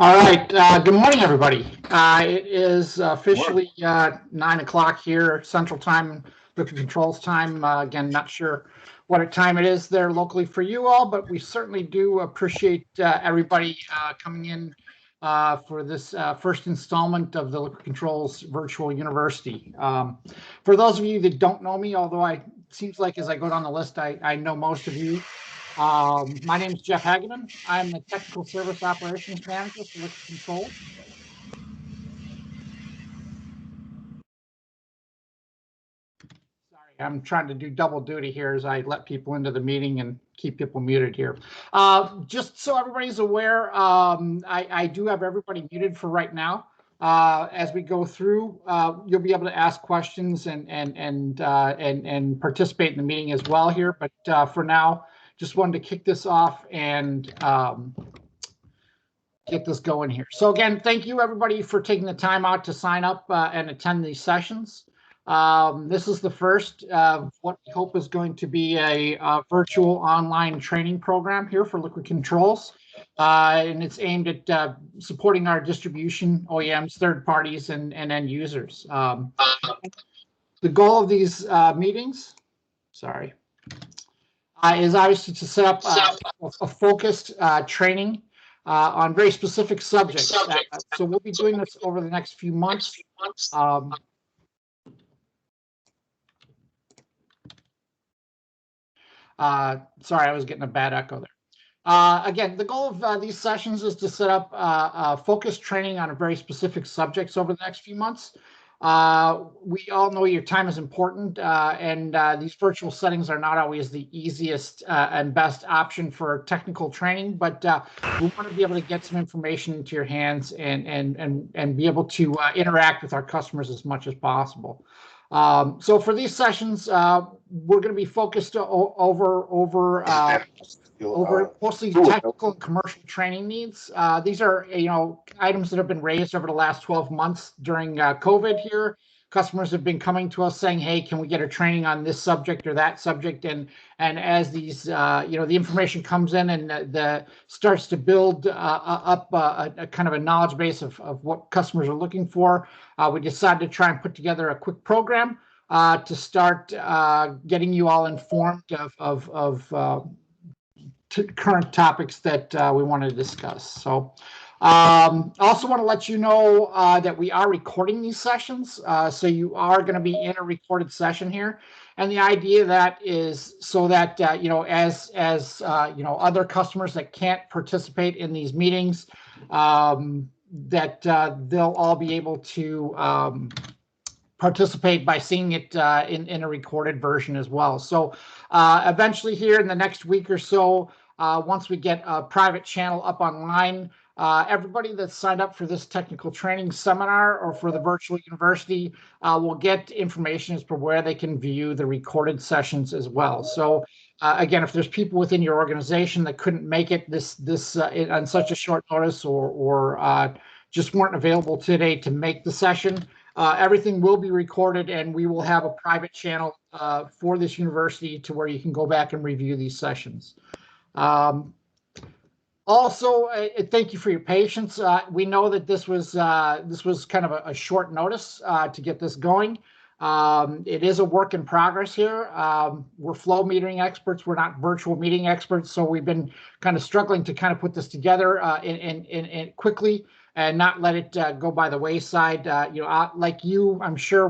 All right. Good morning, everybody. It is officially 9 o'clock here, Central Time, Liquid Controls time. Again, not sure what time it is there locally for you all, but we certainly do appreciate everybody coming in for this first installment of the Liquid Controls Virtual University. For those of you that don't know me, although it seems like as I go down the list, I know most of you. My name is Jeff Hageman. I'm the Technical Service Operations Manager for Liquid Controls. Sorry, I'm trying to do double duty here as I let people into the meeting and keep people muted here. Just so everybody's aware, I do have everybody muted for right now. As we go through, you'll be able to ask questions and participate in the meeting as well here. But for now, just wanted to kick this off and get this going here. So again, thank you everybody for taking the time out to sign up and attend these sessions. This is the first of what we hope is going to be a virtual online training program here for Liquid Controls. And it's aimed at supporting our distribution, OEMs, third parties, and end users. The goal of these meetings, is obviously to set up a focused training on very specific subjects. So we'll be doing this over the next few months. Sorry, I was getting a bad echo there. Again, the goal of these sessions is to set up a focused training on a very specific subjects over the next few months. We all know your time is important, and these virtual settings are not always the easiest and best option for technical training, but we want to be able to get some information into your hands and be able to interact with our customers as much as possible. So for these sessions, we're going to be focused over mostly technical and commercial training needs. These are, items that have been raised over the last 12 months during COVID here. Customers have been coming to us saying, hey, can we get a training on this subject or that subject? And as these, the information comes in and starts to build up a kind of a knowledge base of what customers are looking for, we decided to try and put together a quick program to start getting you all informed of current topics that we want to discuss. So also want to let you know that we are recording these sessions. So you are going to be in a recorded session here. And the idea of that is so that, as other customers that can't participate in these meetings, that they'll all be able to participate by seeing it in a recorded version as well. So eventually here in the next week or so, once we get a private channel up online, everybody that's signed up for this technical training seminar or for the virtual university will get information as to where they can view the recorded sessions as well. So again, if there's people within your organization that couldn't make it on such a short notice or just weren't available today to make the session, everything will be recorded, and we will have a private channel for this university to where you can go back and review these sessions. Also, thank you for your patience. We know that this was kind of a short notice to get this going. It is a work in progress here. We're flow metering experts. We're not virtual meeting experts, so we've been kind of struggling to kind of put this together in quickly and not let it go by the wayside. Like you, I'm sure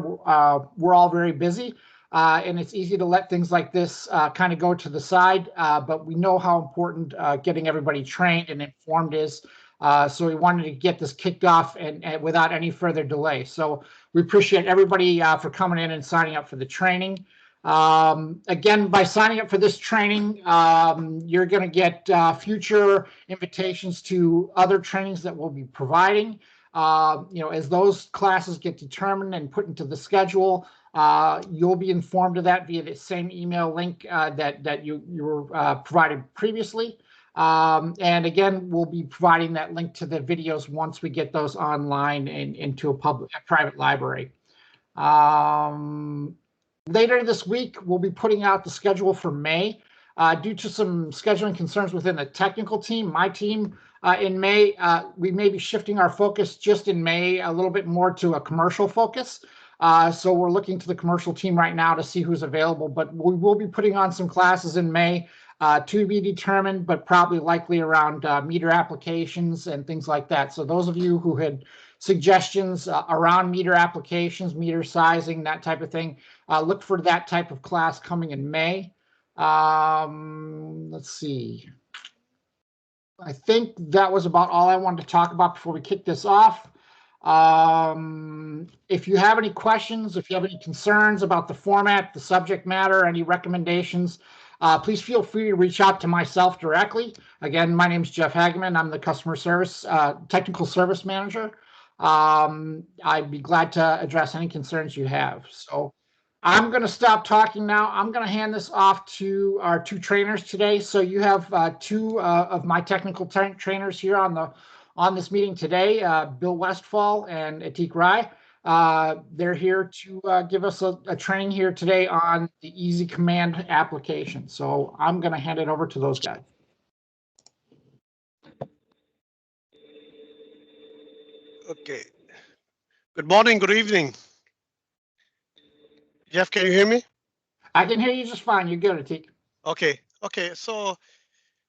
we're all very busy. And it's easy to let things like this kind of go to the side, but we know how important getting everybody trained and informed is. So we wanted to get this kicked off and without any further delay. So we appreciate everybody for coming in and signing up for the training. Again, by signing up for this training, you're going to get future invitations to other trainings that we'll be providing. As those classes get determined and put into the schedule, you'll be informed of that via the same email link that you were provided previously. And again, we'll be providing that link to the videos once we get those online and into a private library. Later this week, we'll be putting out the schedule for May. Due to some scheduling concerns within the technical team, my team, in May, we may be shifting our focus just in May a little bit more to a commercial focus. So we're looking to the commercial team right now to see who's available, but we will be putting on some classes in May to be determined, but probably likely around meter applications and things like that. So those of you who had suggestions around meter applications, meter sizing, that type of thing, look for that type of class coming in May. Let's see. I think that was about all I wanted to talk about before we kick this off. If you have any questions, if you have any concerns about the format, the subject matter, any recommendations, please feel free to reach out to myself directly. Again, my name is Jeff Hageman. I'm the customer service, technical service manager. I'd be glad to address any concerns you have. So I'm going to stop talking now. I'm going to hand this off to our two trainers today. So you have two of my technical trainers here on this meeting today, Bill Westfall and LCRII. They're here to give us a training here today on the EZCommand application. So I'm going to hand it over to those guys. Okay. Good morning, good evening. Jeff, can you hear me? I can hear you just fine. You're good, Atik. Okay. So,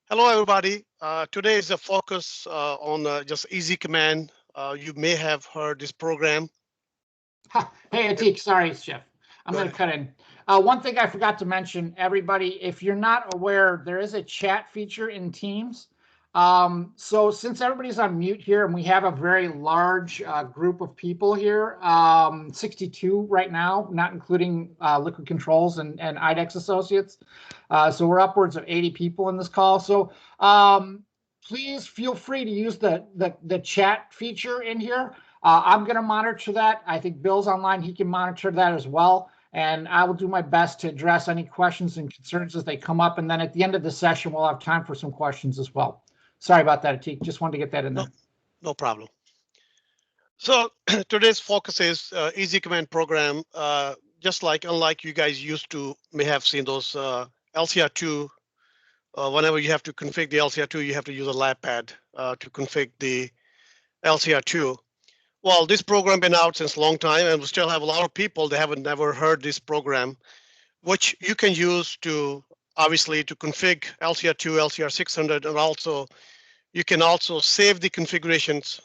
hello everybody. Today is a focus on just EZCommand. You may have heard this program. Hey, Atik, sorry, it's Jeff. I'm going to cut in. One thing I forgot to mention, everybody, if you're not aware, there is a chat feature in Teams. So since everybody's on mute here and we have a very large group of people here, 62 right now, not including Liquid Controls and IDEX Associates. So we're upwards of 80 people in this call. So please feel free to use the chat feature in here. I'm going to monitor that. I think Bill's online. He can monitor that as well. And I will do my best to address any questions and concerns as they come up. And then at the end of the session, we'll have time for some questions as well. Sorry about that, Atik. Just wanted to get that in there. No problem. So today's focus is EZCommand program. Just unlike you guys used to may have seen those LCR2. Whenever you have to configure the LCR2, you have to use a lab pad to configure the LCR2. Well, this program been out since a long time, and we still have a lot of people that haven't never heard this program, which you can use to obviously to configure LCR2, LCR600, and also you can also save the configurations.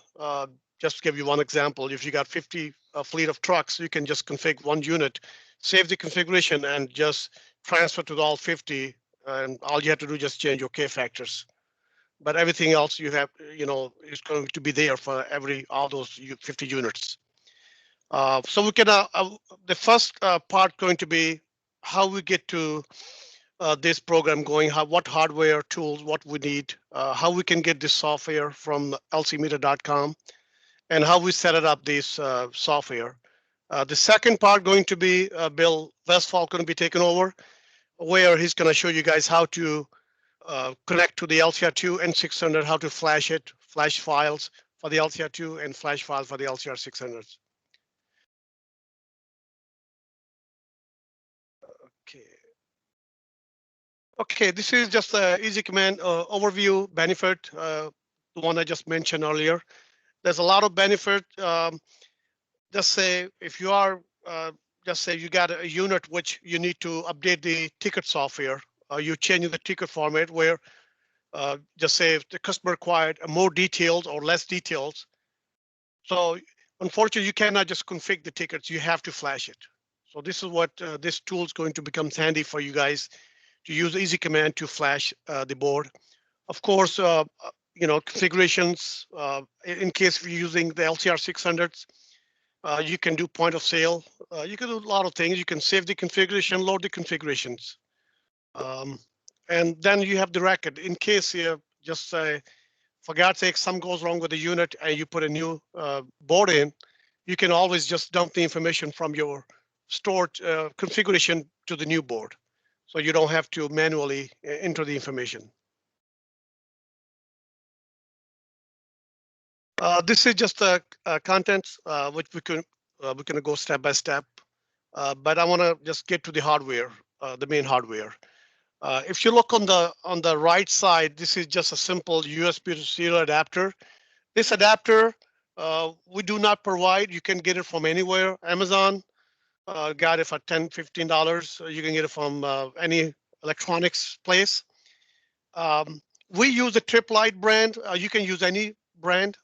Just to give you one example, if you got 50 fleet of trucks, you can just configure one unit, save the configuration, and just transfer to all 50. And all you have to do is just change your K factors. But everything else you have, is going to be there for all those 50 units. So we can, the first part going to be how we get to this program going, what hardware tools, what we need, how we can get this software from lcmeter.com, and how we set it up this software. The second part going to be Bill Westfall going to be taking over, where he's going to show you guys how to connect to the LCR2 and 600, how to flash it, flash files for the LCR2 and flash files for the LCR600s. Okay, this is just the EZCommand overview benefit, the one I just mentioned earlier. There's a lot of benefit. Just say if you are, just say you got a unit which you need to update the ticket software, you change the ticket format where just say if the customer required more details or less details. So unfortunately, you cannot just configure the tickets, you have to flash it. So this is what this tool is going to become handy for you guys to use EZCommand to flash the board. Of course, configurations, in case you're using the LCR600s, you can do point of sale. You can do a lot of things. You can save the configuration, load the configurations. And then you have the record. In case you just say, for God's sake, something goes wrong with the unit and you put a new board in, you can always just dump the information from your stored configuration to the new board. So you don't have to manually enter the information. This is just the contents, which we're going to go step by step. But I want to just get to the hardware, the main hardware. If you look on the right side, this is just a simple USB to serial adapter. This adapter we do not provide. You can get it from anywhere. Amazon got it for $10, $15. You can get it from any electronics place. We use a Trip Lite brand. You can use any brand.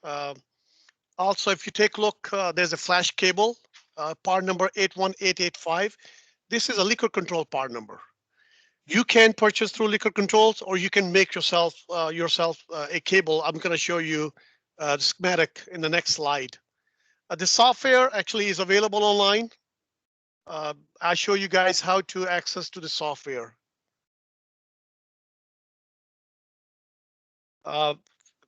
Uh, Also, if you take a look, there's a flash cable, part number 81885. This is a liquor control part number. You can purchase through liquor controls, or you can make yourself a cable. I'm going to show you the schematic in the next slide. The software actually is available online. I'll show you guys how to access to the software.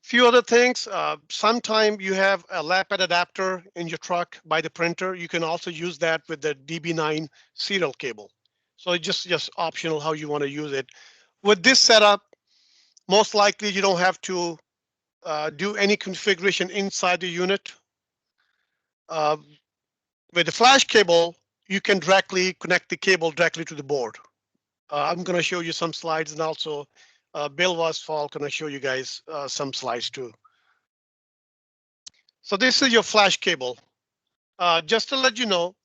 Few other things. Sometime you have a lapel adapter in your truck by the printer. You can also use that with the DB9 serial cable. So it's just optional how you want to use it. With this setup, most likely you don't have to do any configuration inside the unit. With the flash cable, you can directly connect the cable directly to the board. I'm going to show you some slides, and also Bill Westphal going to show you guys some slides too. So this is your flash cable. Just to let you know,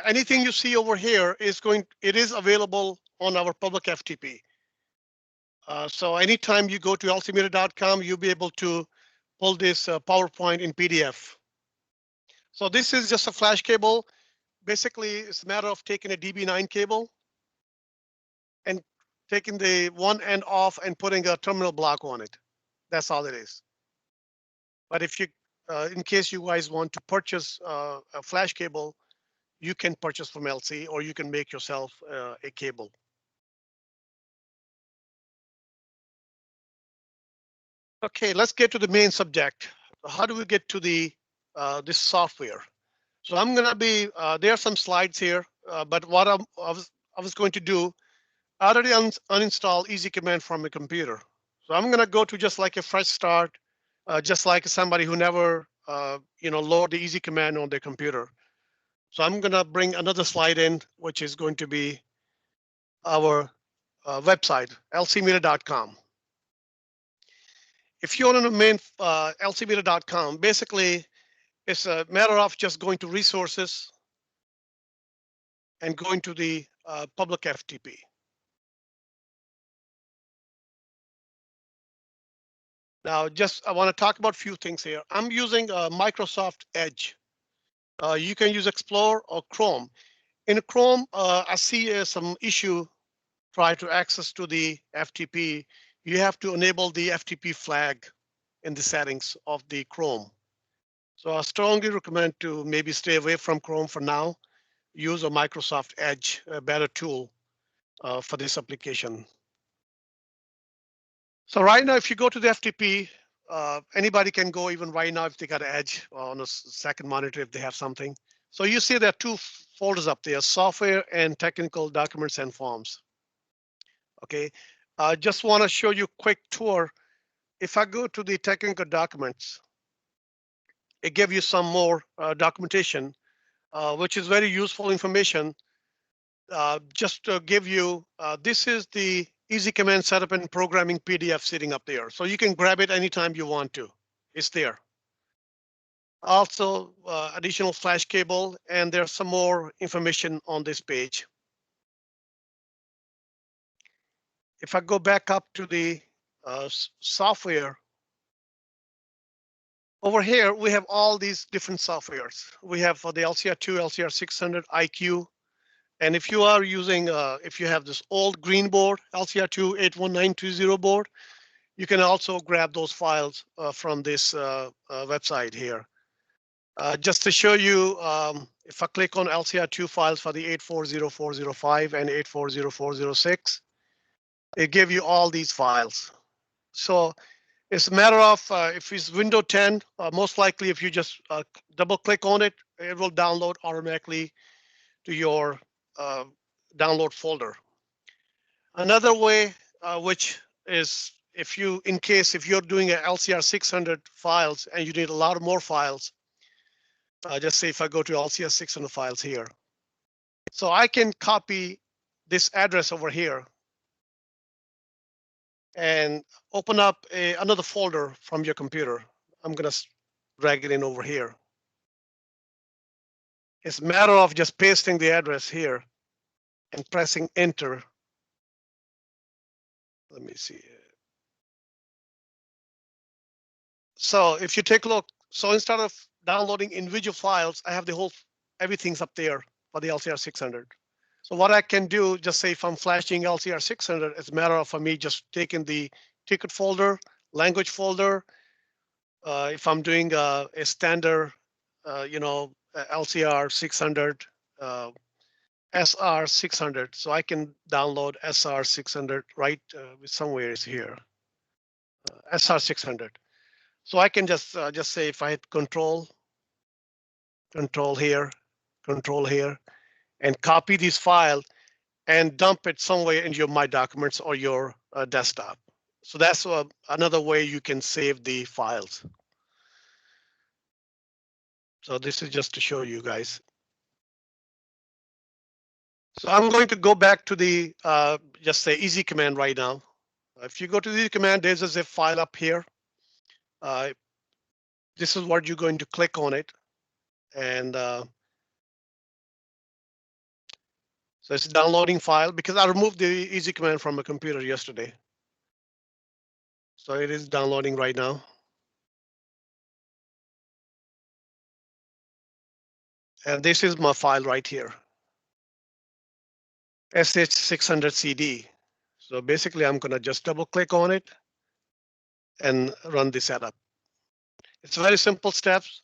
anything you see over here it is available on our public FTP. So anytime you go to lcmeter.com, you'll be able to pull this PowerPoint in PDF. So this is just a flash cable. Basically, it's a matter of taking a DB9 cable and taking the one end off and putting a terminal block on it. That's all it is. But if you, in case you guys want to purchase a flash cable, you can purchase from LC, or you can make yourself a cable. Okay, let's get to the main subject. How do we get to the this software? So I'm gonna be there are some slides here, but what I was going to do, I already uninstall EZCommand from a computer. So I'm gonna go to just like a fresh start, just like somebody who never load the EZCommand on their computer. So I'm gonna bring another slide in, which is going to be our website, lcmeter.com. If you're on the main lcmeter.com, basically it's a matter of just going to resources and going to the public FTP. Now, I want to talk about a few things here. I'm using Microsoft Edge. You can use Explorer or Chrome. In Chrome, I see some issue prior to access to the FTP. You have to enable the FTP flag in the settings of the Chrome. So I strongly recommend to maybe stay away from Chrome for now. Use a Microsoft Edge, a better tool for this application. So right now, if you go to the FTP, anybody can go even right now if they got an Edge on a second monitor if they have something. So you see there are two folders up there, software and technical documents and forms. Okay, just want to show you a quick tour. If I go to the technical documents, it gives you some more documentation, which is very useful information. Just to give you, this is the EZCommand setup and programming PDF sitting up there. So you can grab it anytime you want to. It's there. Also, additional flash cable, and there's some more information on this page. If I go back up to the software, over here, we have all these different softwares. We have for the LCR2, LCR600, IQ. And if you are using, if you have this old green board, LCR2 81920 board, you can also grab those files from this website here. Just to show you, if I click on LCR2 files for the 840405 and 840406, it gives you all these files. So it's a matter of if it's Windows 10, most likely if you just double click on it, it will download automatically to your download folder. Another way, which is if you're doing a LCR600 files and you need a lot more files, just say if I go to LCR600 files here. So I can copy this address over here and open up another folder from your computer. I'm going to drag it in over here. It's a matter of just pasting the address here and pressing enter. Let me see. So if you take a look, so instead of downloading individual files, I have the whole, everything's up there for the LCR600. So what I can do, just say if I'm flashing LCR600, it's a matter of for me just taking the ticket folder, language folder. If I'm doing a standard, LCR600, SR600, so I can download SR600 right somewhere is here, SR600. So I can just say if I hit control here, and copy this file and dump it somewhere in your My Documents or your desktop. So that's another way you can save the files. So this is just to show you guys. So I'm going to go back to the just say EZCommand right now. If you go to the EZCommand, there's a zip file up here. This is what you're going to click on it, and so it's a downloading file because I removed the EZCommand from my computer yesterday. So it is downloading right now. And this is my file right here, SH600CD. So basically, I'm going to just double click on it and run the setup. It's very simple steps.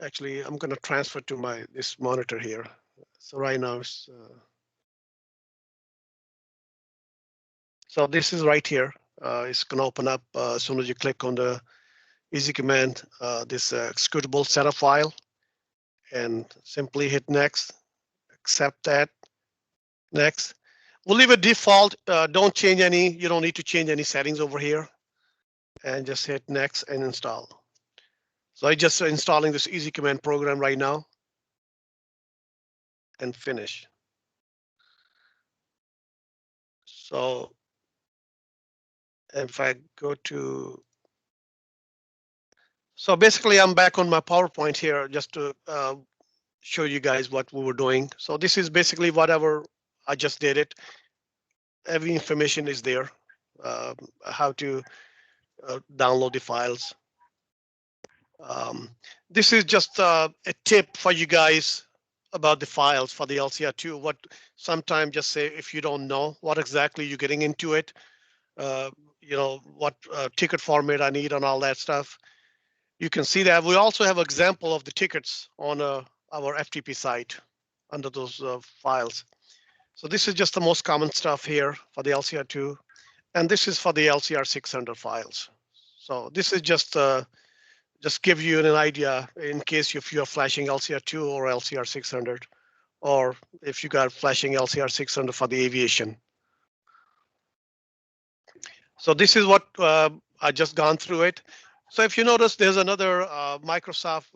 Actually, I'm going to transfer to this monitor here. So right now, so this is right here. It's going to open up as soon as you click on the EZCommand, this executable setup file, and simply hit next, accept that, next. We'll leave it default. Don't change any. You don't need to change any settings over here, and just hit next and install. So I just installing this EZCommand program right now, and finish. So if I go to, so basically I'm back on my PowerPoint here just to show you guys what we were doing. So this is basically whatever I just did it. Every information is there, how to download the files. This is just a tip for you guys about the files for the LCR2. What sometimes just say if you don't know what exactly you're getting into it, what ticket format I need and all that stuff. You can see that we also have example of the tickets on our FTP site under those files. So this is just the most common stuff here for the LCR2, and this is for the LCR600 files. So this is just give you an idea in case if you're flashing LCR2 or LCR600, or if you got flashing LCR600 for the aviation. So this is what I just gone through it. So if you notice, there's another Microsoft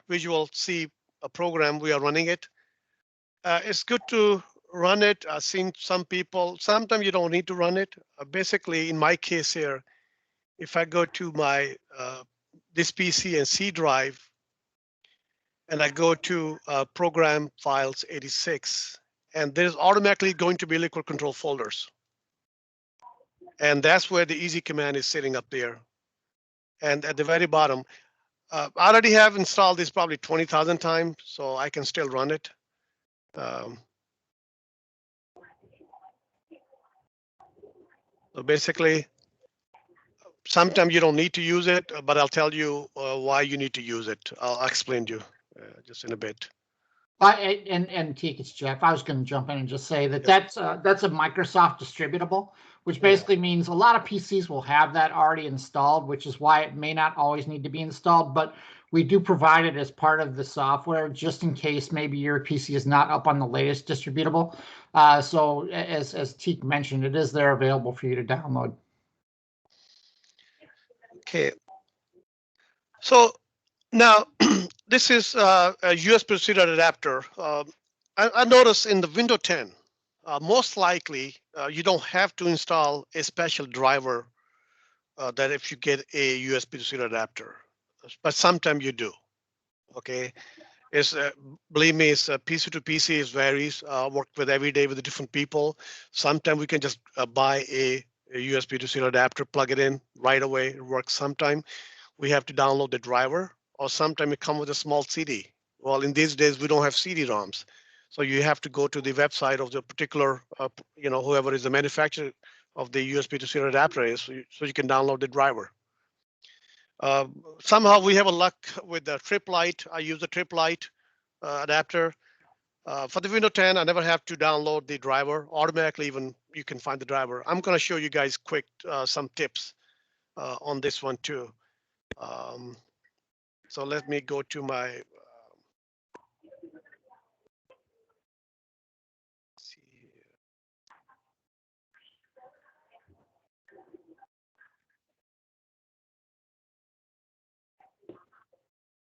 Visual C program we are running it. It's good to run it. I've seen some people, sometimes you don't need to run it. Basically, in my case here, if I go to my this PC and C drive, and I go to program files 86, and there's automatically going to be liquid control folders. And that's where the EZCommand is sitting up there. And at the very bottom, I already have installed this probably 20,000 times, so I can still run it. So basically, sometimes you don't need to use it, but I'll tell you why you need to use it. I'll explain to you just in a bit. And Teak, it's Jeff. I was going to jump in and just say that that's a Microsoft distributable, which basically means a lot of PCs will have that already installed, which is why it may not always need to be installed. But we do provide it as part of the software, just in case maybe your PC is not up on the latest distributable. So as Teak mentioned, it is there available for you to download. Okay. So now this is a US procedure adapter. I noticed in the Windows 10, most likely you don't have to install a special driver that if you get a USB to serial adapter, but sometimes you do. Okay, it's believe me, it's PC to PC. It varies. Work with every day with the different people. Sometimes we can just buy a USB to serial adapter, plug it in right away. It works. Sometimes we have to download the driver, or sometimes it comes with a small CD. Well, in these days we don't have CD-ROMs, so you have to go to the website of the particular, whoever is the manufacturer of the USB to serial adapter is, so you can download the driver. Somehow we have a luck with the TripLite. I use the TripLite adapter. For the Windows 10, I never have to download the driver automatically. Even you can find the driver. I'm going to show you guys quick some tips on this one too. So let me go to my. See here.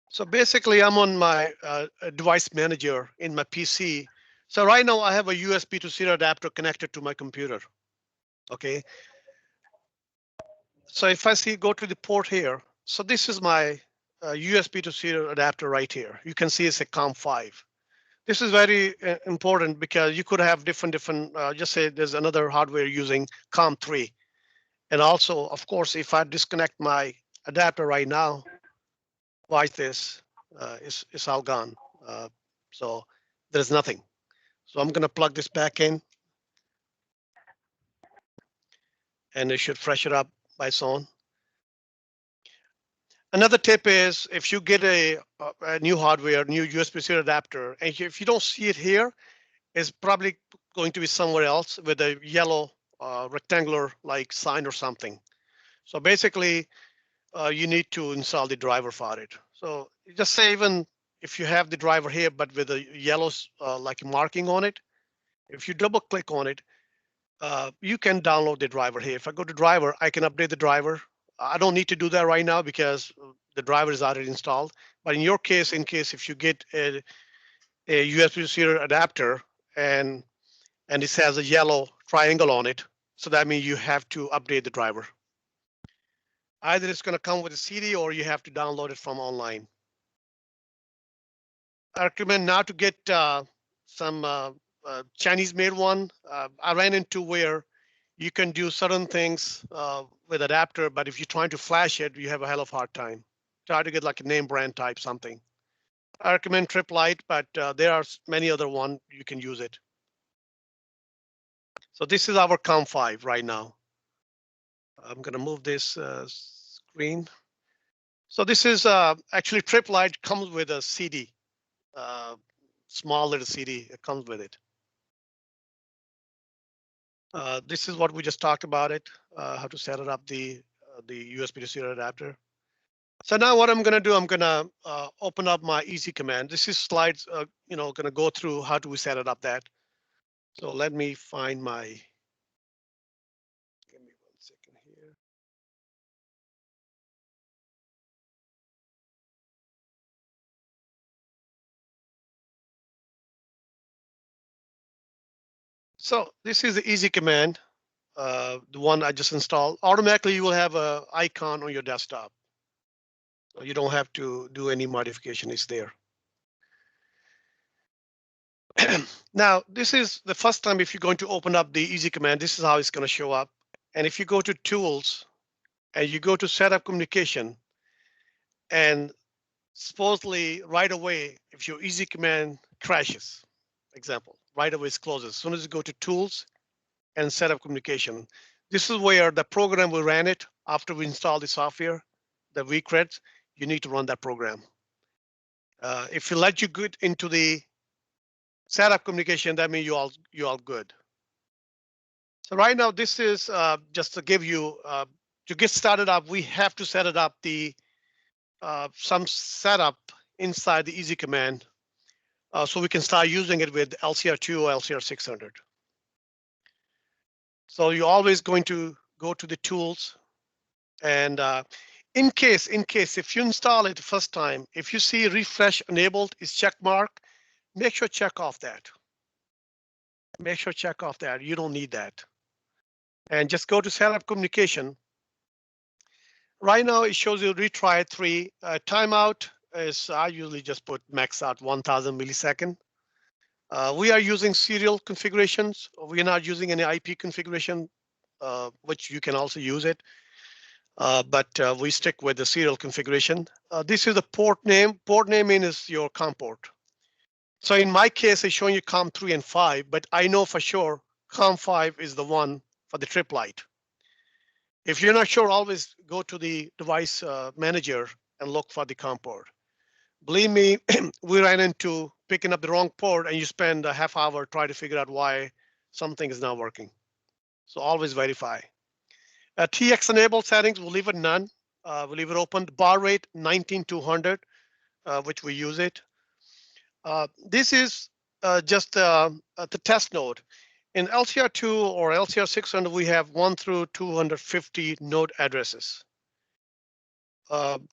So basically, I'm on my device manager in my PC. So right now I have a USB to serial adapter connected to my computer. Okay. So if I go to the port here, so this is my USB to serial adapter right here. You can see it's a COM5. This is very important because you could have different, just say there's another hardware using COM3. And also, of course, if I disconnect my adapter right now, watch this, it's all gone. So there's nothing. So I'm gonna plug this back in and it should fresh it up by its own. Another tip is if you get a new hardware, new USB serial adapter, and if you don't see it here, it's probably going to be somewhere else with a yellow rectangular like sign or something. So basically, you need to install the driver for it. So just say even if you have the driver here, but with a yellow like marking on it, if you double click on it, you can download the driver here. If I go to driver, I can update the driver. I don't need to do that right now because the driver is already installed. But in your case, in case if you get a USB serial adapter and it has a yellow triangle on it, so that means you have to update the driver. Either it's going to come with a CD or you have to download it from online. I recommend now to get some Chinese made one. I ran into where you can do certain things with adapter, but if you're trying to flash it, you have a hell of a hard time. Try to get like a name brand type something. I recommend TripLite, but there are many other ones you can use it. So this is our COM5 right now. I'm going to move this screen. So this is actually TripLite comes with a CD, small little CD. It comes with it. This is what we just talked about it, how to set it up the USB to serial adapter. So now what I'm going to do, I'm going to open up my EZCommand. This is slides, going to go through how do we set it up that. So let me find my, give me 1 second here. So this is the EZCommand, the one I just installed. Automatically, you will have an icon on your desktop. So you don't have to do any modification, it's there. Now, this is the first time if you're going to open up the EZCommand, this is how it's going to show up. And if you go to Tools and you go to Setup Communication, and supposedly right away, if your EZCommand crashes, example, right away it closes. As soon as you go to Tools and Setup Communication, this is where the program will run it after we install the software, the vCred, you need to run that program. If you let you get into the setup communication, that means you all good. So right now, this is just to give you to get started up. We have to set it up the some setup inside the EZCommand so we can start using it with LCR2 or LCR600. So you're always going to go to the tools, and in case if you install it the first time, if you see refresh enabled is check mark, make sure check off that. Make sure check off that. You don't need that. And just go to setup communication. Right now it shows you retry 3. Timeout is I usually just put max out 1000 millisecond. We are using serial configurations. We are not using any IP configuration, which you can also use it. But we stick with the serial configuration. This is the port name. Port name is your COM port. So in my case, it's showing you COM 3 and 5, but I know for sure COM 5 is the one for the trip light. If you're not sure, always go to the device manager and look for the COM port. Believe me, we ran into picking up the wrong port and you spend a half hour trying to figure out why something is not working. So always verify. TX enabled settings, we'll leave it none. We'll leave it open. Bar rate 19200, which we use it. This is just the test node. In LCR2 or LCR600, we have 1 through 250 node addresses. From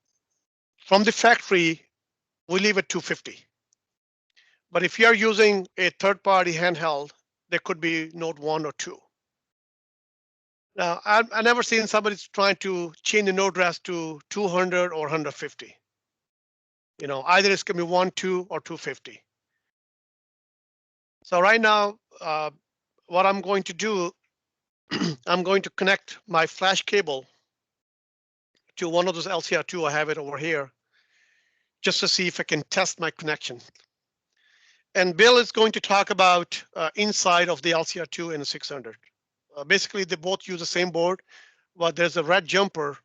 the factory, we leave it 250. But if you're using a third-party handheld, there could be node 1 or 2. Now, I've never seen somebody trying to change the node address to 200 or 150. You know, either it's going to be 1, 2, or 250. So right now, what I'm going to do, I'm going to connect my flash cable to one of those LCR2. I have it over here, just to see if I can test my connection. And Bill is going to talk about inside of the LCR2 and the 600. Basically, they both use the same board, but there's a red jumper.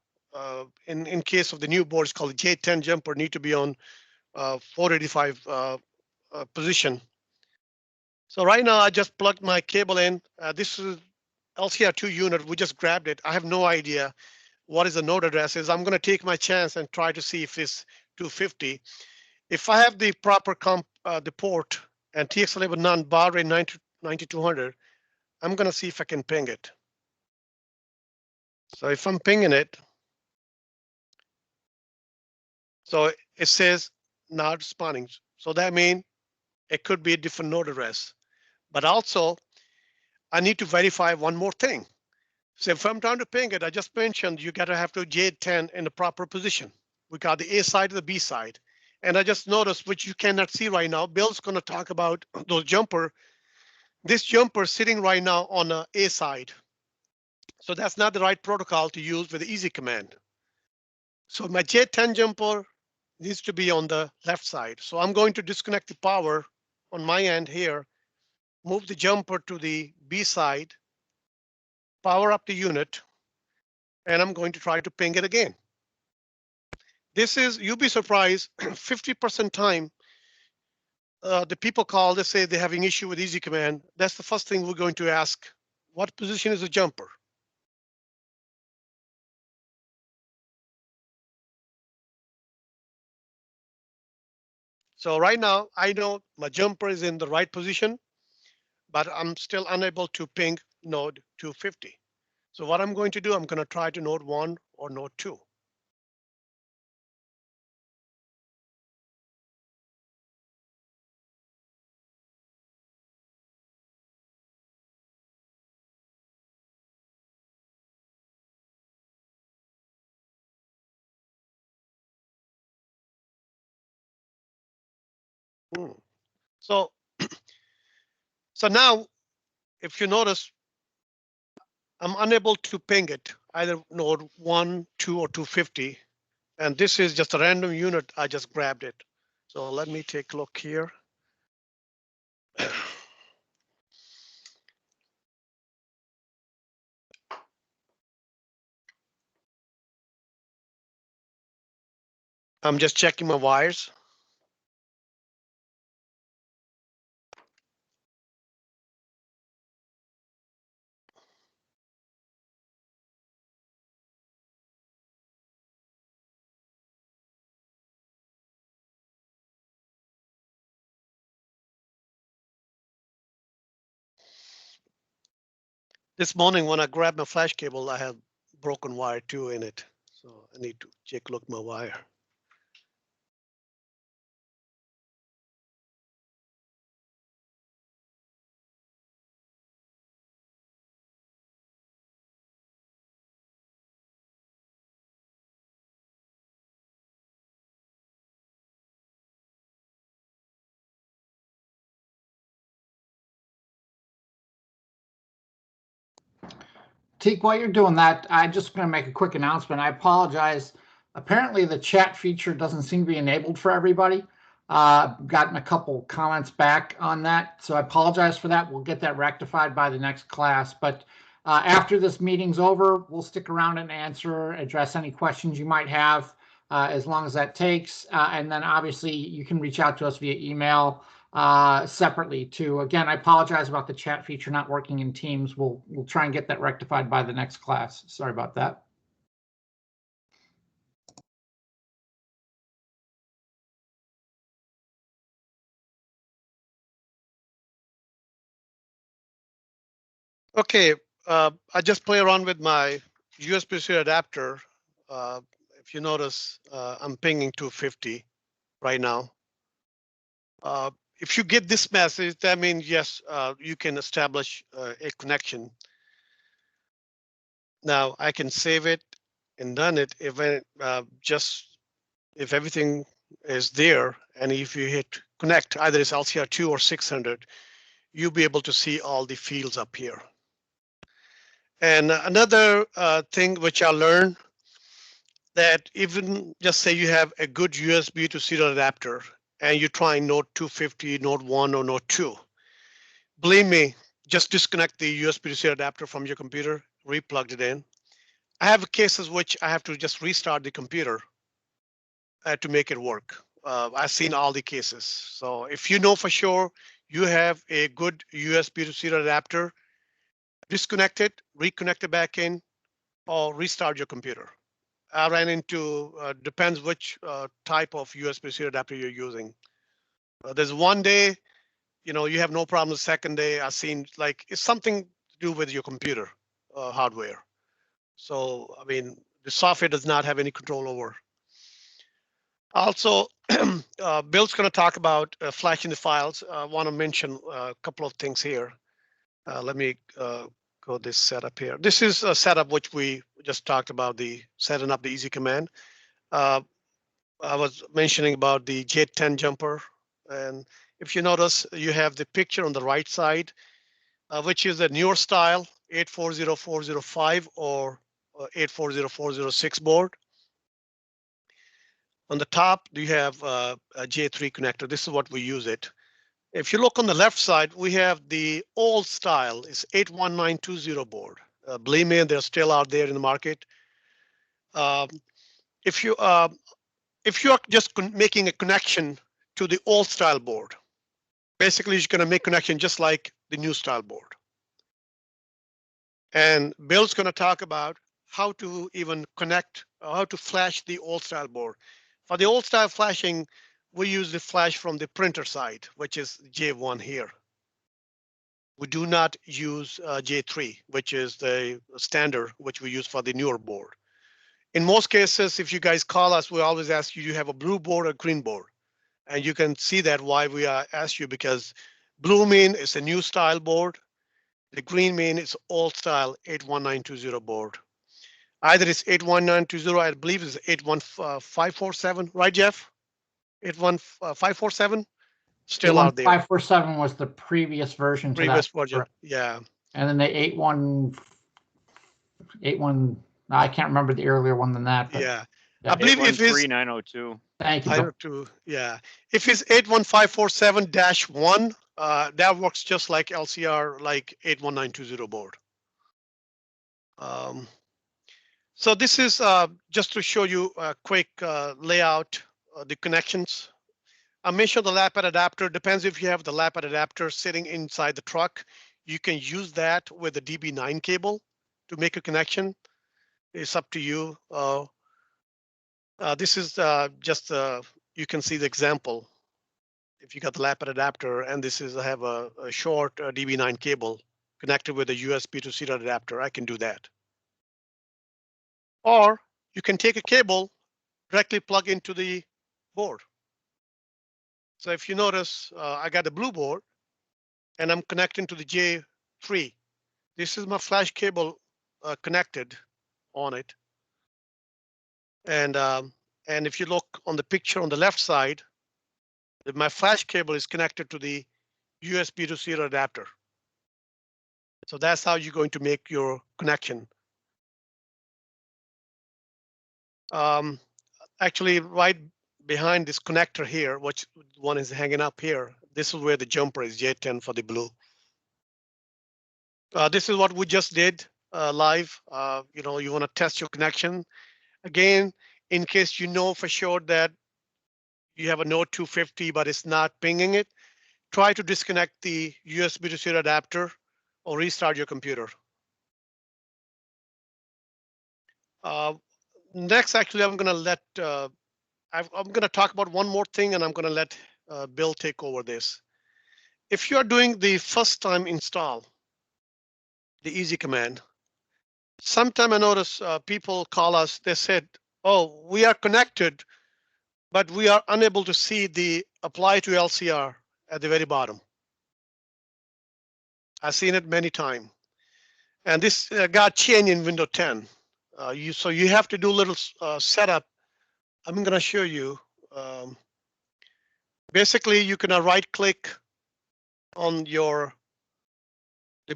In case of the new board, it's called the J10 jumper, need to be on 485 position. So right now, I just plugged my cable in. This is LCR2 unit. We just grabbed it. I have no idea what is the node address is. I'm going to take my chance and try to see if it's 250. If I have the proper the port and TX label none, bar rate 9200, I'm going to see if I can ping it. So if I'm pinging it, so it says not responding. So that means it could be a different node address. But also, I need to verify one more thing. So if I'm trying to ping it, I just mentioned you got to have to J10 in the proper position. We got the A side and the B side. And I just noticed, which you cannot see right now, Bill's going to talk about those jumper. This jumper sitting right now on the A side. So that's not the right protocol to use with the EZCommand. So my J10 jumper needs to be on the left side. So I'm going to disconnect the power on my end here, move the jumper to the B side, power up the unit, and I'm going to try to ping it again. This is, you'll be surprised, 50% time, the people call, they say they're having issue with EZCommand. That's the first thing we're going to ask. What position is the jumper? So right now, I know my jumper is in the right position, but I'm still unable to ping node 250. So what I'm going to do, I'm going to try to node 1 or node 2. So, so now, if you notice, I'm unable to ping it, either node 1, 2, or 250. And this is just a random unit. I just grabbed it. So let me take a look here. I'm just checking my wires. This morning when I grabbed my flash cable, I had broken wire 2 in it. So I need to check look my wire. Teak, while you're doing that, I'm just going to make a quick announcement. I apologize. Apparently, the chat feature doesn't seem to be enabled for everybody. Gotten a couple comments back on that, so I apologize for that. We'll get that rectified by the next class. But after this meeting's over, we'll stick around and address any questions you might have, as long as that takes. And then obviously you can reach out to us via email separately too. Again, I apologize about the chat feature not working in Teams. We'll try and get that rectified by the next class. Sorry about that. Okay, I just play around with my USB-C adapter. If you notice, I'm pinging 250 right now. If you get this message, that means yes, you can establish a connection. Now I can save it and done it if if everything is there, and if you hit connect, either it's LCR2 or 600, you'll be able to see all the fields up here. And another thing which I learned, that even just say you have a good USB to serial adapter and you're trying node 250, node 1 or node 2, believe me, just disconnect the USB to serial adapter from your computer, re-plugged it in. I have cases which I have to just restart the computer to make it work. I've seen all the cases. So if you know for sure you have a good USB to serial adapter, disconnect it, reconnect it back in, or restart your computer. I ran into, depends which type of USB serial adapter you're using. There's one day, you have no problem. The second day, I've seen like it's something to do with your computer hardware. So, I mean, the software does not have any control over. Also, Bill's going to talk about flashing the files. I want to mention a couple of things here. Let me go this setup here. This is a setup which we just talked about, the setting up the EZCommand. I was mentioning about the J10 jumper, and if you notice, you have the picture on the right side, which is a newer style 840405 or 840406 board. On the top, you have a J3 connector. This is what we use it. If you look on the left side, we have the old style, it's 81920 board. Believe me, they're still out there in the market. If you are just making a connection to the old style board, basically you're going to make connection just like the new style board. And Bill's going to talk about how to even connect, how to flash the old style board. For the old style flashing, we use the flash from the printer side, which is J1 here. We do not use J3, which is the standard which we use for the newer board. In most cases, if you guys call us, we always ask you, do you have a blue board or green board? And you can see that why we ask you, because blue mean is a new style board. The green mean is old style 81920 board. Either it's 81920, I believe it's 81547, right, Jeff? 81547, still out there. 547 was the previous version to Previous that. version, yeah. And then the 81, I can't remember the earlier one than that. But yeah. I believe if it's 902. Thank you. 902, yeah. If it's 81547-1, that works just like LCR, like 81920 board. So this is just to show you a quick layout, the connections. I mentioned the LAPAD adapter. Depends if you have the LAPAD adapter sitting inside the truck. You can use that with the DB9 cable to make a connection. It's up to you. This is just you can see the example. If you got the LAPAD adapter, and this is I have a short DB9 cable connected with a USB to serial adapter, I can do that. Or you can take a cable, directly plug into the board. So if you notice, I got a blue board and I'm connecting to the J3. This is my flash cable connected on it. And if you look on the picture on the left side, my flash cable is connected to the USB to serial adapter. So that's how you're going to make your connection Actually, right behind this connector here, which one is hanging up here, this is where the jumper is, J10 for the blue. This is what we just did live. You know, you want to test your connection. Again, in case you know for sure that you have a Node 250, but it's not pinging it, try to disconnect the USB to serial adapter or restart your computer. Next, actually, I'm going to let I'm going to talk about one more thing, and I'm going to let Bill take over this. If you are doing the first time install, the EZCommand, sometime I notice people call us, they said, oh, we are connected, but we are unable to see the apply to LCR at the very bottom. I've seen it many times. And this got changed in Windows 10. So you have to do a little setup. I'm going to show you. Basically, you can right click on the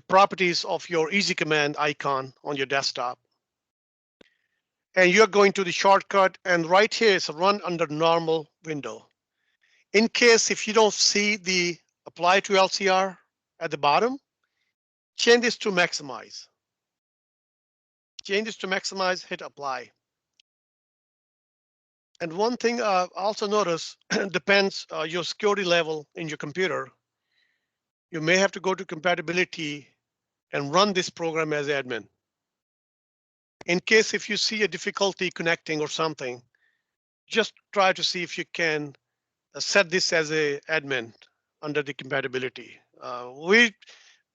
properties of your EZCommand icon on your desktop. And you're going to the shortcut, and right here is run under normal window. In case if you don't see the apply to LCR at the bottom, change this to maximize. Change this to maximize, hit apply. And one thing also notice depends your security level in your computer. You may have to go to compatibility and run this program as admin. In case if you see a difficulty connecting or something, just try to see if you can set this as a admin under the compatibility.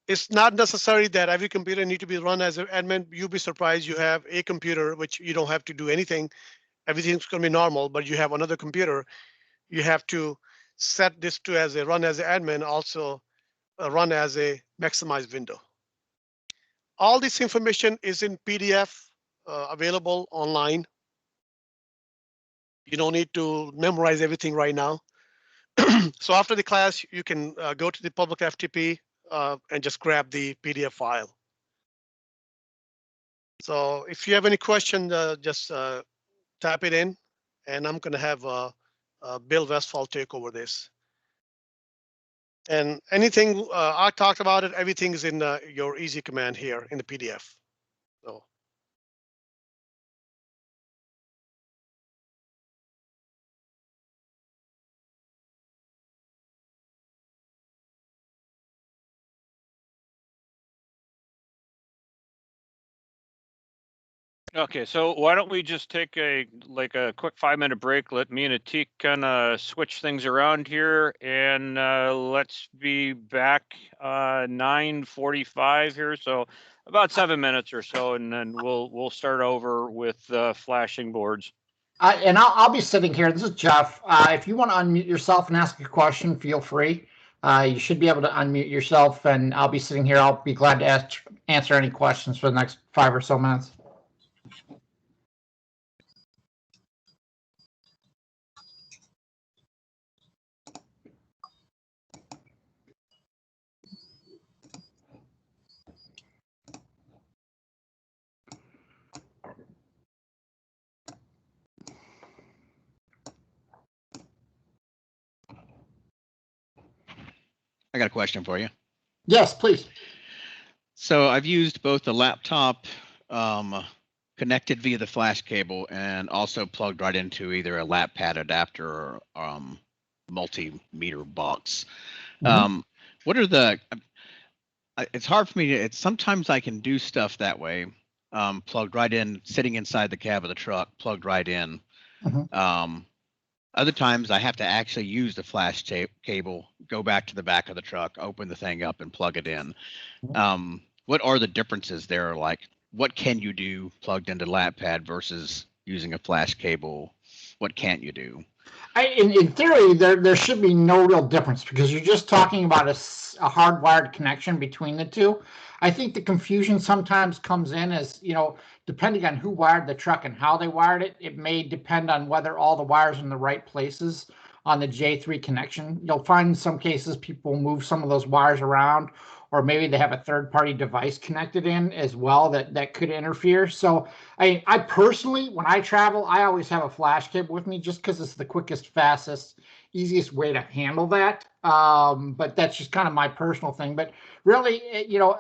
It's not necessary that every computer need to be run as an admin. You'll be surprised you have a computer which you don't have to do anything. Everything's going to be normal, but you have another computer. You have to set this to as a run as an admin, also run as a maximized window. All this information is in PDF available online. You don't need to memorize everything right now. So after the class, you can go to the public FTP and just grab the PDF file. So if you have any question, just type it in, and I'm going to have Bill Westphal take over this. And anything I talked about it, everything is in your EZCommand here in the PDF. So. Okay, so why don't we just take a quick 5-minute break? Let me and Atik kind of switch things around here, and let's be back 9:45 here. So about 7 minutes or so, and then we'll start over with flashing boards. And I'll be sitting here. This is Jeff. If you want to unmute yourself and ask a question, feel free. You should be able to unmute yourself, and I'll be sitting here. I'll be glad to answer any questions for the next 5 or so minutes. I got a question for you. Yes, please. So I've used both the laptop connected via the flash cable and also plugged right into either a lap pad adapter or multimeter box. Mm-hmm. What are the? It's hard for me to. Sometimes I can do stuff that way, plugged right in, sitting inside the cab of the truck, plugged right in. Mm-hmm. Other times I have to actually use the flash cable, go back to the back of the truck, open the thing up and plug it in. What are the differences there? Like, what can you do plugged into lap pad versus using a flash cable? What can't you do? In theory, there should be no real difference because you're just talking about a hardwired connection between the two. I think the confusion sometimes comes in as, depending on who wired the truck and how they wired it, it may depend on whether all the wires are in the right places on the J3 connection. You'll find in some cases people move some of those wires around, or maybe they have a third-party device connected in as well that could interfere. So I personally, when I travel, I always have a flash cable with me just because it's the quickest, fastest, easiest way to handle that. But that's just kind of my personal thing. But really,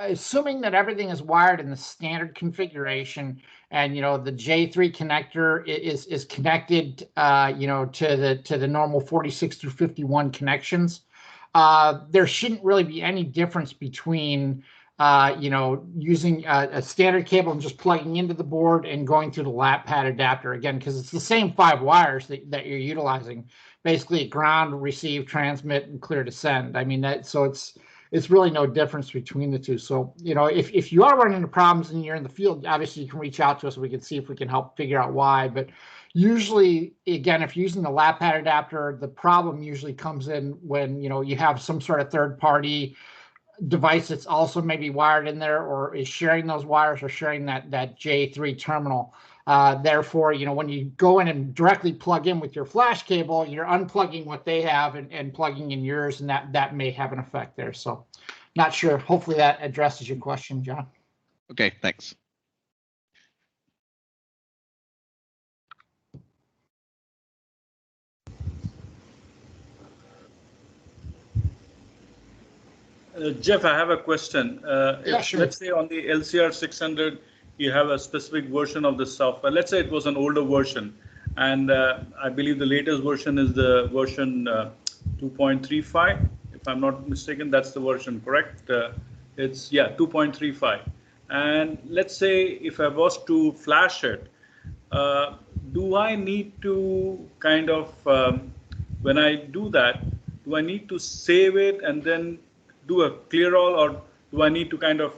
assuming that everything is wired in the standard configuration, and the J3 connector is connected, to the normal 46 through 51 connections, there shouldn't really be any difference between using a standard cable and just plugging into the board and going through the lap pad adapter again, because it's the same 5 wires that you're utilizing, basically ground, receive, transmit, and clear to send. I mean, it's really no difference between the two. So, if you are running into problems and you're in the field, obviously you can reach out to us and we can see if we can help figure out why. But usually, again, if you're using the lap pad adapter, the problem usually comes in when, you have some sort of third party device that's also maybe wired in there or is sharing those wires or sharing that J3 terminal. Therefore, when you go in and directly plug in with your flash cable, you're unplugging what they have and plugging in yours, and that may have an effect there. So not sure. Hopefully that addresses your question, John. Okay, thanks. Jeff, I have a question. Yeah, sure. Let's say on the LCR600, you have a specific version of the software. Let's say it was an older version, and I believe the latest version is the version 2.35. If I'm not mistaken, that's the version, correct? It's 2.35. And let's say if I was to flash it, do I need to kind of, when I do that, do I need to save it and then do a clear all, or do I need to kind of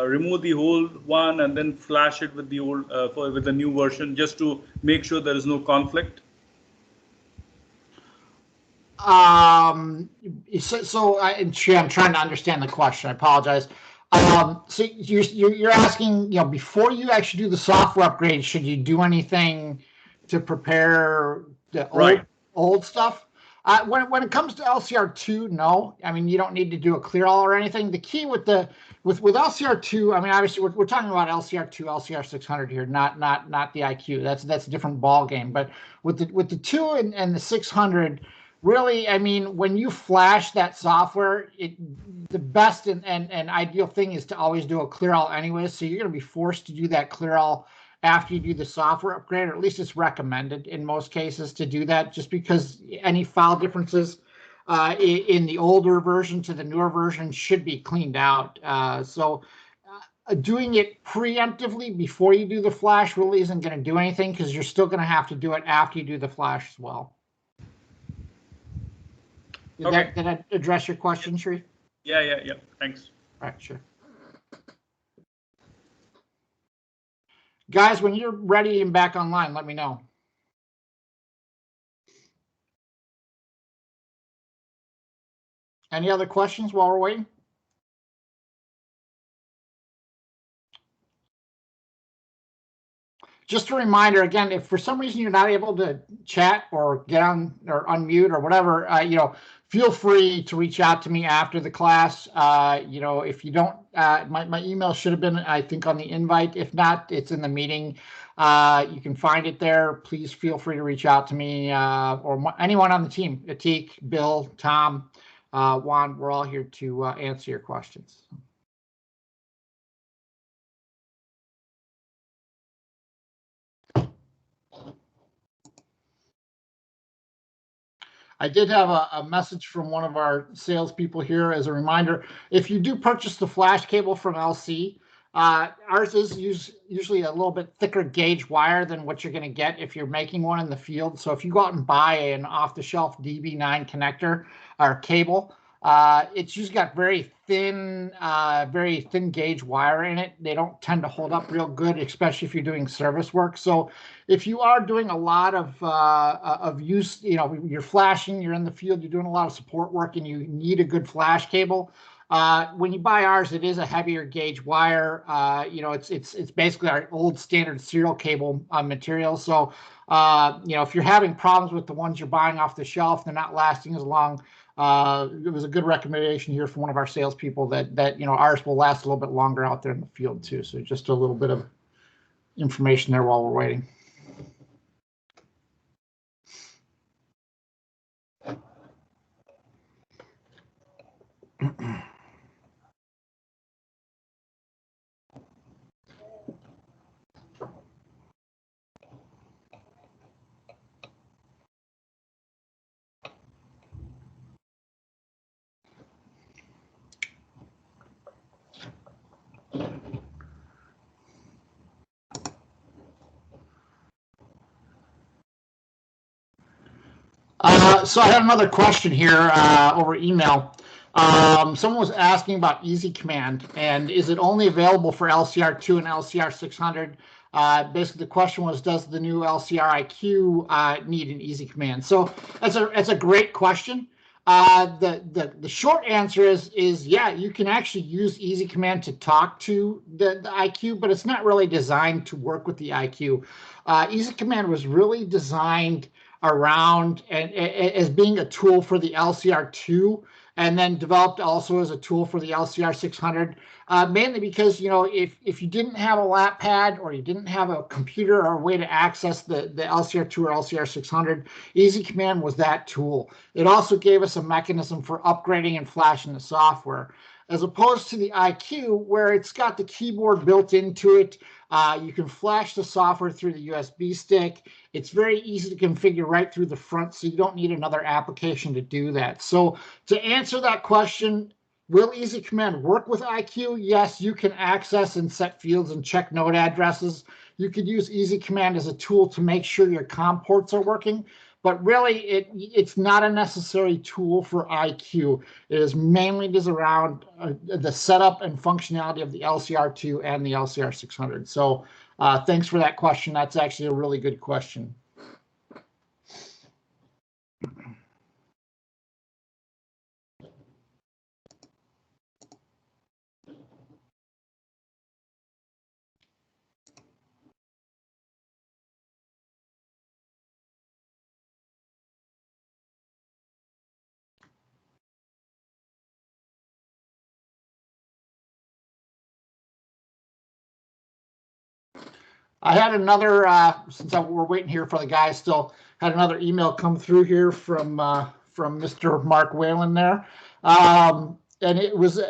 remove the old one and then flash it with the old with the new version just to make sure there is no conflict? I'm trying to understand the question. I apologize. So you're asking, before you actually do the software upgrade, should you do anything to prepare the old stuff? When it comes to LCR2, no. I mean, you don't need to do a clear all or anything. The key with LCR2, I mean, obviously we're talking about LCR2, LCR600 here, not the IQ. That's a different ball game. But with the 2 and the 600, really, I mean, when you flash that software, the best and ideal thing is to always do a clear all anyways. So you're going to be forced to do that clear all after you do the software upgrade, or at least it's recommended in most cases to do that, just because any file differences in the older version to the newer version should be cleaned out. So doing it preemptively before you do the flash really isn't going to do anything, because you're still going to have to do it after you do the flash as well. Did that address your question, Sri? Yeah. Thanks. All right, sure. Guys, when you're ready and back online, let me know. Any other questions while we're waiting? Just a reminder, again, if for some reason you're not able to chat or get on or unmute or whatever, feel free to reach out to me after the class. If you don't, my email should have been, I think, on the invite. If not, it's in the meeting. You can find it there. Please feel free to reach out to me or anyone on the team. Atik, Bill, Tom, Juan, we're all here to answer your questions. I did have a message from one of our salespeople here as a reminder. If you do purchase the flash cable from LC, ours is usually a little bit thicker gauge wire than what you're going to get if you're making one in the field. So if you go out and buy an off-the-shelf DB9 connector or cable, it's usually got very thin gauge wire in it. They don't tend to hold up real good, especially if you're doing service work. So if you are doing a lot of use, you're flashing, you're in the field, you're doing a lot of support work, and you need a good flash cable. When you buy ours, it is a heavier gauge wire. It's basically our old standard serial cable material. So if you're having problems with the ones you're buying off the shelf, they're not lasting as long. it was a good recommendation here from one of our salespeople that ours will last a little bit longer out there in the field too. So just a little bit of information there while we're waiting. So I had another question here over email. Someone was asking about EZCommand, and is it only available for LCR2 and LCR600? Basically, the question was, does the new LCRIQ need an EZCommand? So that's a great question. The short answer is yeah, you can actually use EZCommand to talk to the IQ, but it's not really designed to work with the IQ. EZCommand was really designed around and as being a tool for the LCR2, and then developed also as a tool for the LCR600, mainly because if you didn't have a lap pad or you didn't have a computer or a way to access the LCR2 or LCR600, EZCommand was that tool. It also gave us a mechanism for upgrading and flashing the software, as opposed to the IQ, where it's got the keyboard built into it. You can flash the software through the USB stick. It's very easy to configure right through the front, so you don't need another application to do that. So to answer that question, will EZCommand work with IQ? Yes, you can access and set fields and check node addresses. You could use EZCommand as a tool to make sure your COM ports are working, but really it's not a necessary tool for IQ. It is mainly just around the setup and functionality of the LCR2 and the LCR600. So thanks for that question. That's actually a really good question. I had another, since we're waiting here for the guys still, had another email come through here from Mr. Mark Whalen there. And it was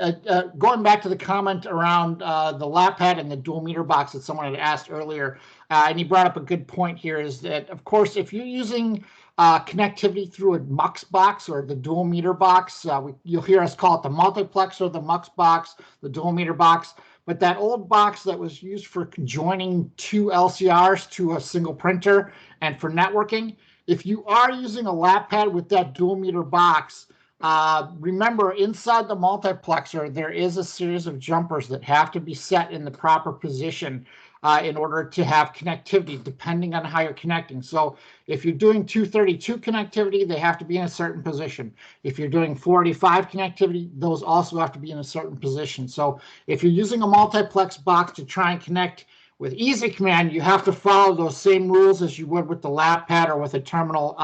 going back to the comment around the lap pad and the dual meter box that someone had asked earlier. And he brought up a good point here, is that, of course, if you're using connectivity through a MUX box or the dual meter box, you'll hear us call it the multiplexer, the MUX box, the dual meter box. But that old box that was used for joining two LCRs to a single printer and for networking, if you are using a lap pad with that dual meter box, remember, inside the multiplexer, there is a series of jumpers that have to be set in the proper position in order to have connectivity, depending on how you're connecting. So if you're doing 232 connectivity, they have to be in a certain position. If you're doing 485 connectivity, those also have to be in a certain position. So if you're using a multiplex box to try and connect with EZCommand, you have to follow those same rules as you would with the lap pad or with a terminal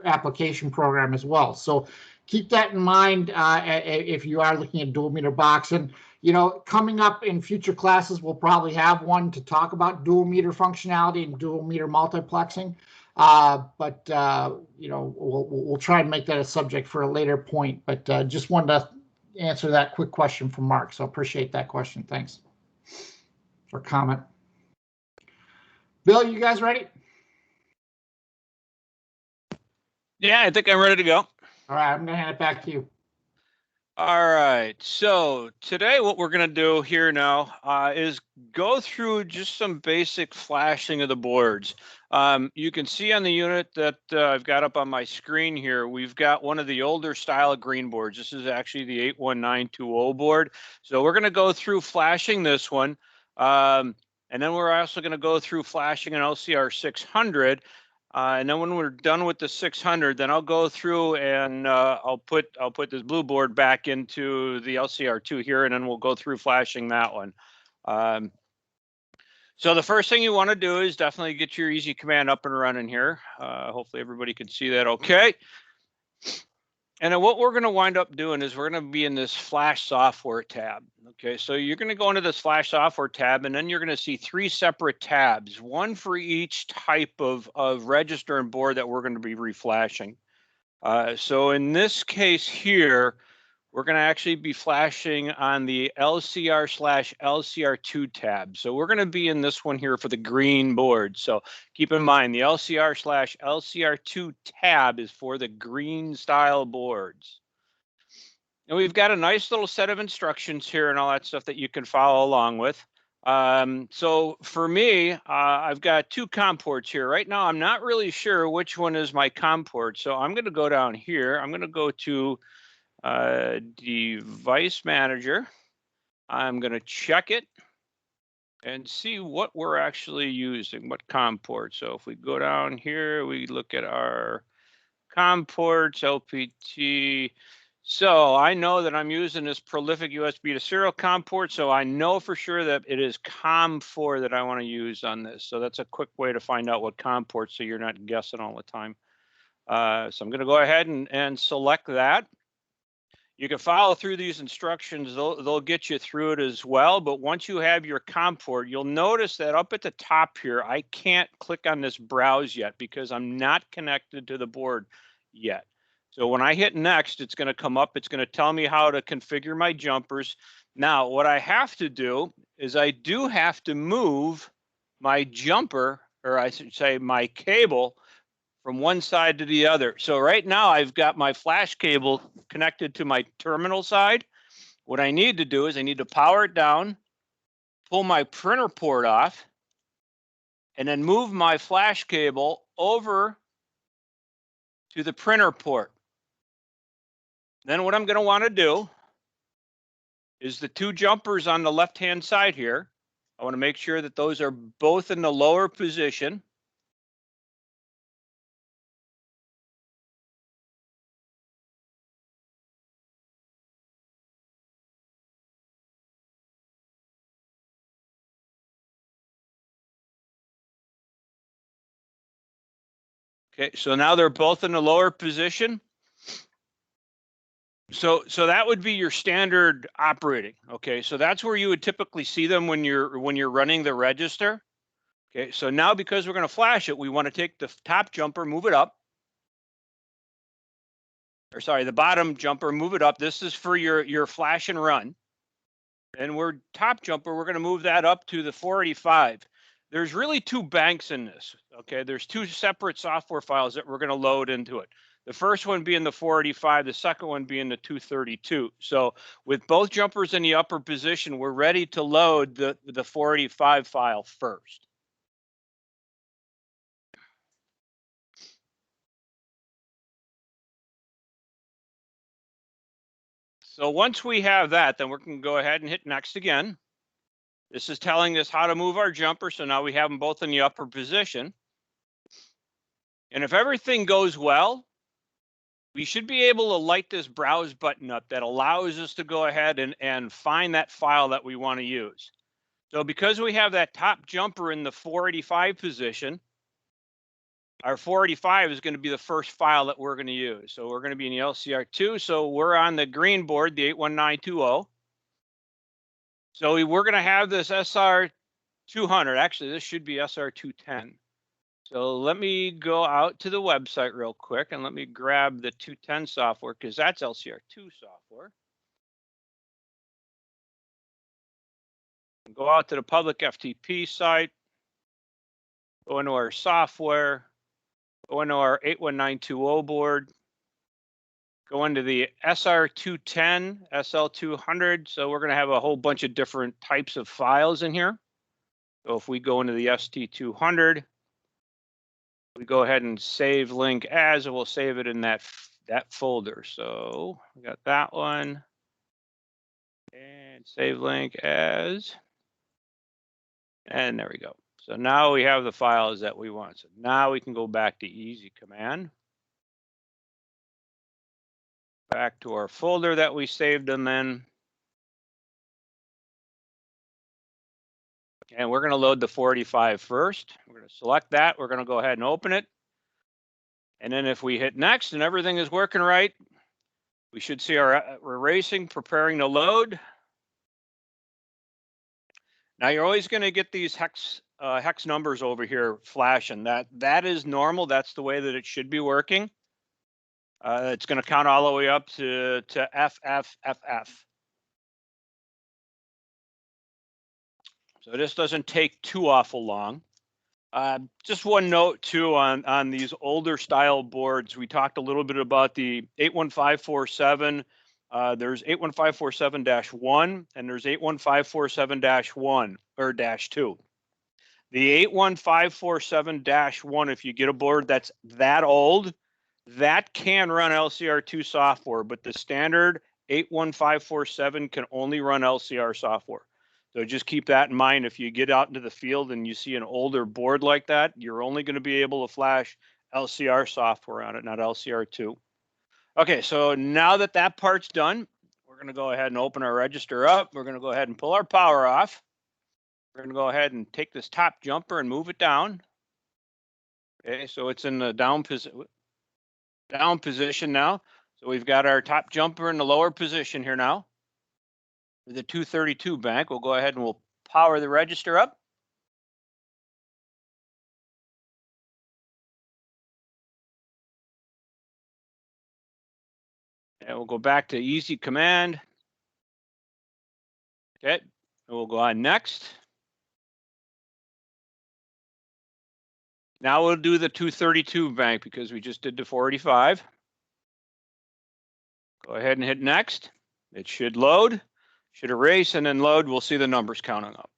application program as well. So keep that in mind if you are looking at dual meter box. And coming up in future classes, we'll probably have one to talk about dual meter functionality and dual meter multiplexing. But we'll try and make that a subject for a later point. But just wanted to answer that quick question from Mark. So appreciate that question. Thanks for comment. Bill, you guys ready? Yeah, I think I'm ready to go. All right, I'm going to hand it back to you. All right, so today what we're going to do here now is go through just some basic flashing of the boards. You can see on the unit that I've got up on my screen here, we've got one of the older style green boards. This is actually the 81920 board. So we're going to go through flashing this one. And then we're also going to go through flashing an LCR600. And then when we're done with the 600, then I'll go through and I'll put this blue board back into the LCR2 here, and then we'll go through flashing that one. So the first thing you want to do is definitely get your EZCommand up and running here. Hopefully everybody can see that okay. And then what we're going to wind up doing is we're going to be in this Flash software tab. Okay, so you're going to go into this Flash software tab, and then you're going to see 3 separate tabs, one for each type of register and board that we're going to be reflashing. So in this case here, we're going to actually be flashing on the LCR/LCR2 tab. So we're going to be in this one here for the green board. So keep in mind, the LCR/LCR2 tab is for the green style boards. And we've got a nice little set of instructions here and all that stuff that you can follow along with. So for me, I've got 2 COM ports here. Right now, I'm not really sure which one is my COM port. So I'm going to go down here. I'm going to go to device manager. I'm going to check it and see what we're actually using, what COM port. So if we go down here, we look at our COM ports, LPT. So I know that I'm using this prolific USB to serial COM port. So I know for sure that it is COM4 that I want to use on this. So that's a quick way to find out what COM port, so you're not guessing all the time. So I'm going to go ahead and select that. You can follow through these instructions. They'll get you through it as well. But once you have your COM port, you'll notice that up at the top here, I can't click on this browse yet because I'm not connected to the board yet. So when I hit next, it's going to come up. It's going to tell me how to configure my jumpers. Now, what I have to do is I do have to move my jumper, or I should say my cable, from one side to the other. So right now I've got my flash cable connected to my terminal side. What I need to do is I need to power it down, pull my printer port off, and then move my flash cable over to the printer port. Then what I'm going to want to do is the 2 jumpers on the left-hand side here. I want to make sure that those are both in the lower position. Okay, so now they're both in the lower position. So that would be your standard operating. Okay, so that's where you would typically see them when you're running the register. Okay, so now because we're going to flash it, we want to take the top jumper, move it up. Or sorry, the bottom jumper, move it up. This is for your flash and run. And we're top jumper, we're going to move that up to the 485. There's really 2 banks in this. Okay, there's 2 separate software files that we're going to load into it. The first one being the 485, the second one being the 232. So with both jumpers in the upper position, we're ready to load the 485 file first. So once we have that, then we can go ahead and hit next again. This is telling us how to move our jumper. So now we have them both in the upper position. And if everything goes well, we should be able to light this browse button up that allows us to go ahead and find that file that we want to use. So because we have that top jumper in the 485 position, our 485 is going to be the first file that we're going to use. So we're going to be in the LCR2. So we're on the green board, the 81920. So we're going to have this SR200. Actually, this should be SR210. So let me go out to the website real quick and let me grab the 210 software because that's LCR2 software. Go out to the public FTP site, go into our software, go into our 81920 board, go into the SR210, SL200. So we're going to have a whole bunch of different types of files in here. So if we go into the ST200, we go ahead and save link as, and we'll save it in that folder. So we got that one and save link as, and there we go. So now we have the files that we want. So now we can go back to EZCommand, back to our folder that we saved them in. And we're going to load the 485 first. We're going to select that. We're going to go ahead and open it. And then if we hit next and everything is working right, We should see our erasing preparing to load. Now you're always going to get these hex numbers over here flashing. That is normal. That's the way that it should be working. It's going to count all the way up to FFFF. So this doesn't take too awful long. Just one note too on these older style boards. We talked a little bit about the 81547. There's 81547-1 and there's 81547-1 or -2. The 81547-1, if you get a board that's that old, that can run LCR2 software, but the standard 81547 can only run LCR software. So just keep that in mind. If you get out into the field and you see an older board like that, you're only going to be able to flash LCR software on it, not LCR2. Okay, so now that that part's done, we're going to go ahead and open our register up. We're going to go ahead and pull our power off. We're going to go ahead and take this top jumper and move it down. Okay, so it's in the down position now. So we've got our top jumper in the lower position here now. With the 232 bank, we'll go ahead and we'll power the register up. And we'll go back to EZCommand. Okay, and we'll go on next. Now we'll do the 232 bank because we just did the 485. Go ahead and hit next. It should load, should erase, and then load. We'll see the numbers counting up.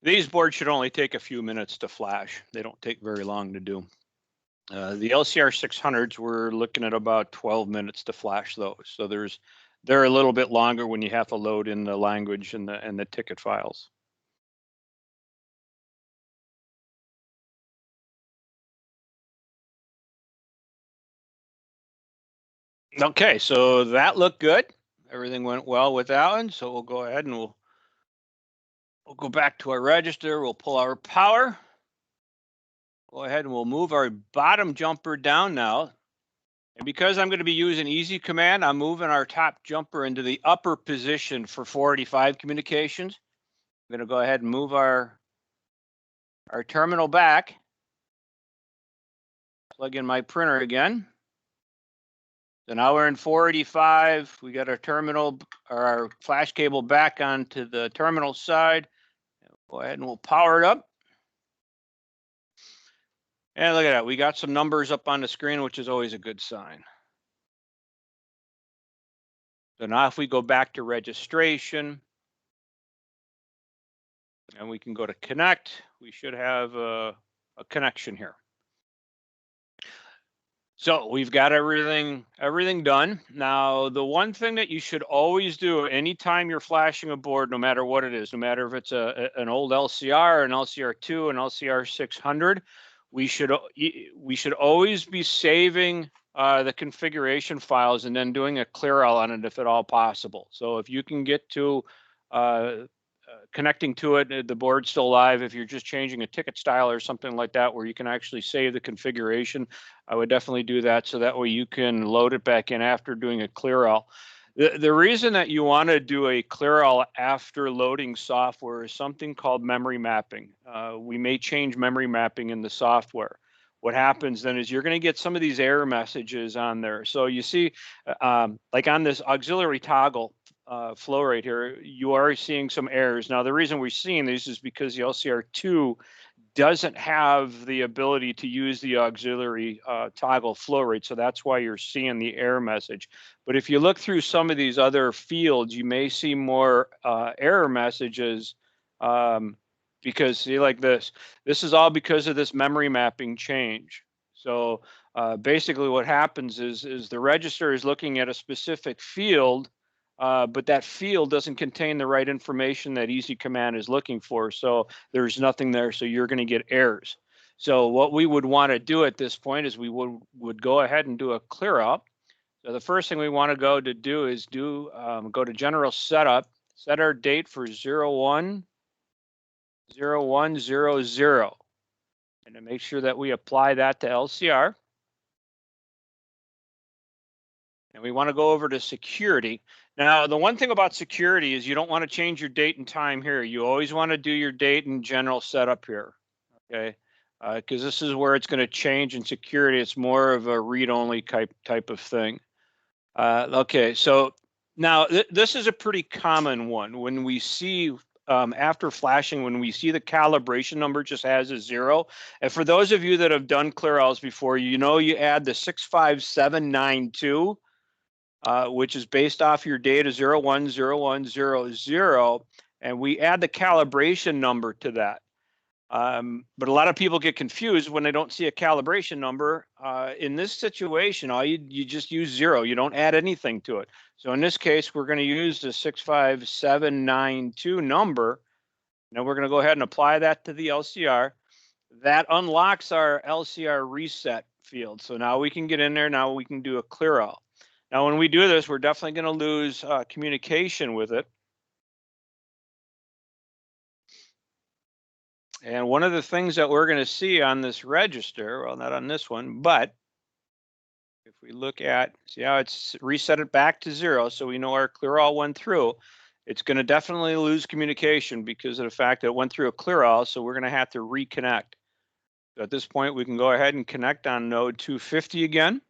These boards should only take a few minutes to flash. They don't take very long to do. The LCR600s, we're looking at about 12 minutes to flash those. So they're a little bit longer when you have to load in the language and the ticket files. Okay, so that looked good. Everything went well with that one. So we'll go ahead and we'll go back to our register. We'll pull our power. Go ahead and we'll move our bottom jumper down now. And because I'm going to be using EZCommand, I'm moving our top jumper into the upper position for 485 communications. I'm going to go ahead and move our terminal back. Plug in my printer again. So now we're in 485. We got our terminal or our flash cable back onto the terminal side. Go ahead and we'll power it up. And look at that. We got some numbers up on the screen, which is always a good sign. So now if we go back to registration and we can go to connect, we should have a connection here. So we've got everything done. Now, the one thing that you should always do anytime you're flashing a board, no matter what it is, no matter if it's an old LCR, an LCR2, an LCR600, we should always be saving the configuration files and then doing a clear all on it if at all possible. So if you can get to connecting to it, the board's still live. If you're just changing a ticket style or something like that, where you can actually save the configuration, I would definitely do that. So that way you can load it back in after doing a clear all. The reason that you want to do a clear all after loading software is something called memory mapping. We may change memory mapping in the software. What happens then is you're going to get some of these error messages on there. So you see, like on this auxiliary toggle flow right here, you are seeing some errors. Now, the reason we're seeing these is because the LCR2 doesn't have the ability to use the auxiliary toggle flow rate. So that's why you're seeing the error message. But if you look through some of these other fields, you may see more error messages because see, like this is all because of this memory mapping change. So basically what happens is the register is looking at a specific field, but that field doesn't contain the right information that EZCommand is looking for. So there's nothing there. So you're going to get errors. So what we would want to do at this point is we would go ahead and do a clear up. So the first thing we want to go to General Setup, set our date for 01/01/00, and to make sure that we apply that to LCR. And we want to go over to security. Now, the one thing about security is you don't want to change your date and time here. You always want to do your date and general setup here, okay? Because this is where it's going to change in security. It's more of a read-only type of thing. Okay, so now this is a pretty common one. When we see after flashing, when we see the calibration number just has a 0, and for those of you that have done ClearLs before, you know you add the 65792, which is based off your data 01/01/00, and we add the calibration number to that. But a lot of people get confused when they don't see a calibration number. In this situation, you just use 0. You don't add anything to it. So in this case, we're going to use the 65792 number. Now we're going to go ahead and apply that to the LCR. That unlocks our LCR reset field. So now we can get in there. Now we can do a clear all. Now, when we do this, we're definitely going to lose communication with it. And one of the things that we're going to see on this register, well, not on this one, but if we look at, see how it's reset it back to 0, so we know our clear all went through, it's going to definitely lose communication because of the fact that it went through a clear all, so we're going to have to reconnect. So at this point, we can go ahead and connect on node 250 again.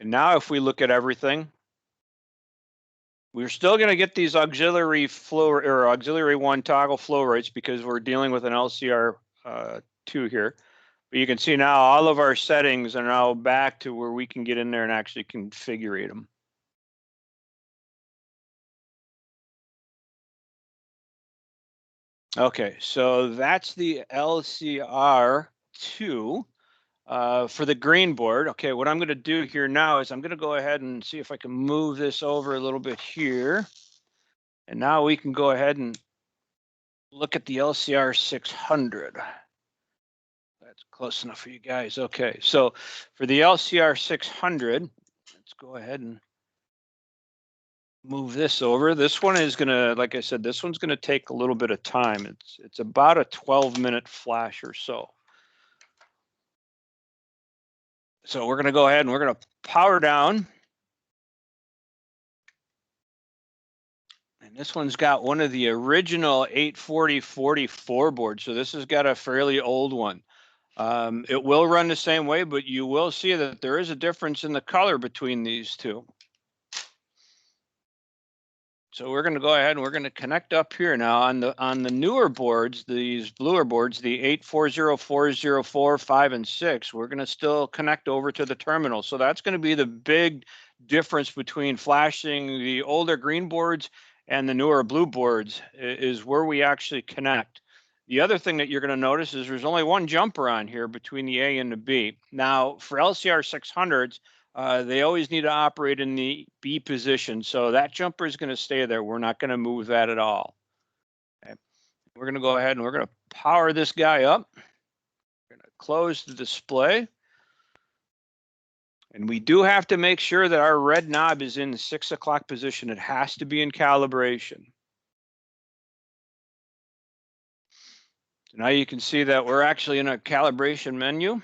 And now if we look at everything, we're still going to get these auxiliary flow or auxiliary 1 toggle flow rates because we're dealing with an LCR 2 here. But you can see now all of our settings are now back to where we can get in there and actually configure them. Okay, so that's the LCR 2. For the green board. Okay, what I'm going to do here now is I'm going to go ahead and see if I can move this over a little bit here. And now we can go ahead and look at the LCR600. That's close enough for you guys. Okay, so for the LCR600, let's go ahead and move this over. This one is going to, like I said, this one's going to take a little bit of time. It's about a 12-minute flash or so. So we're going to go ahead and we're going to power down. And this one's got one of the original 84044 boards. So this has got a fairly old one. It will run the same way, but you will see that there is a difference in the color between these two. So we're going to go ahead and we're going to connect up here now on the newer boards, these bluer boards, the 840404, 5, and 6. We're going to still connect over to the terminal. So that's going to be the big difference between flashing the older green boards and the newer blue boards is where we actually connect. The other thing that you're going to notice is there's only one jumper on here between the A and the B. Now for LCR 600s, they always need to operate in the B position. So that jumper is going to stay there. We're not going to move that at all. Okay. We're going to go ahead and we're going to power this guy up. We're going to close the display. And we do have to make sure that our red knob is in the 6 o'clock position. It has to be in calibration. So now you can see that we're actually in a calibration menu.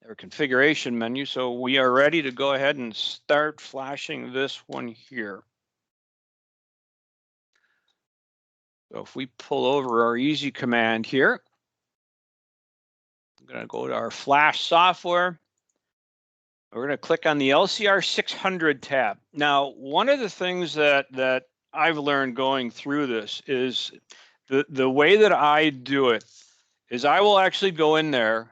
Or configuration menu, so we are ready to go ahead and start flashing this one here. So if we pull over our EZCommand here, I'm going to go to our flash software. We're going to click on the LCR600 tab. Now, one of the things that I've learned going through this is the way that I do it is I will actually go in there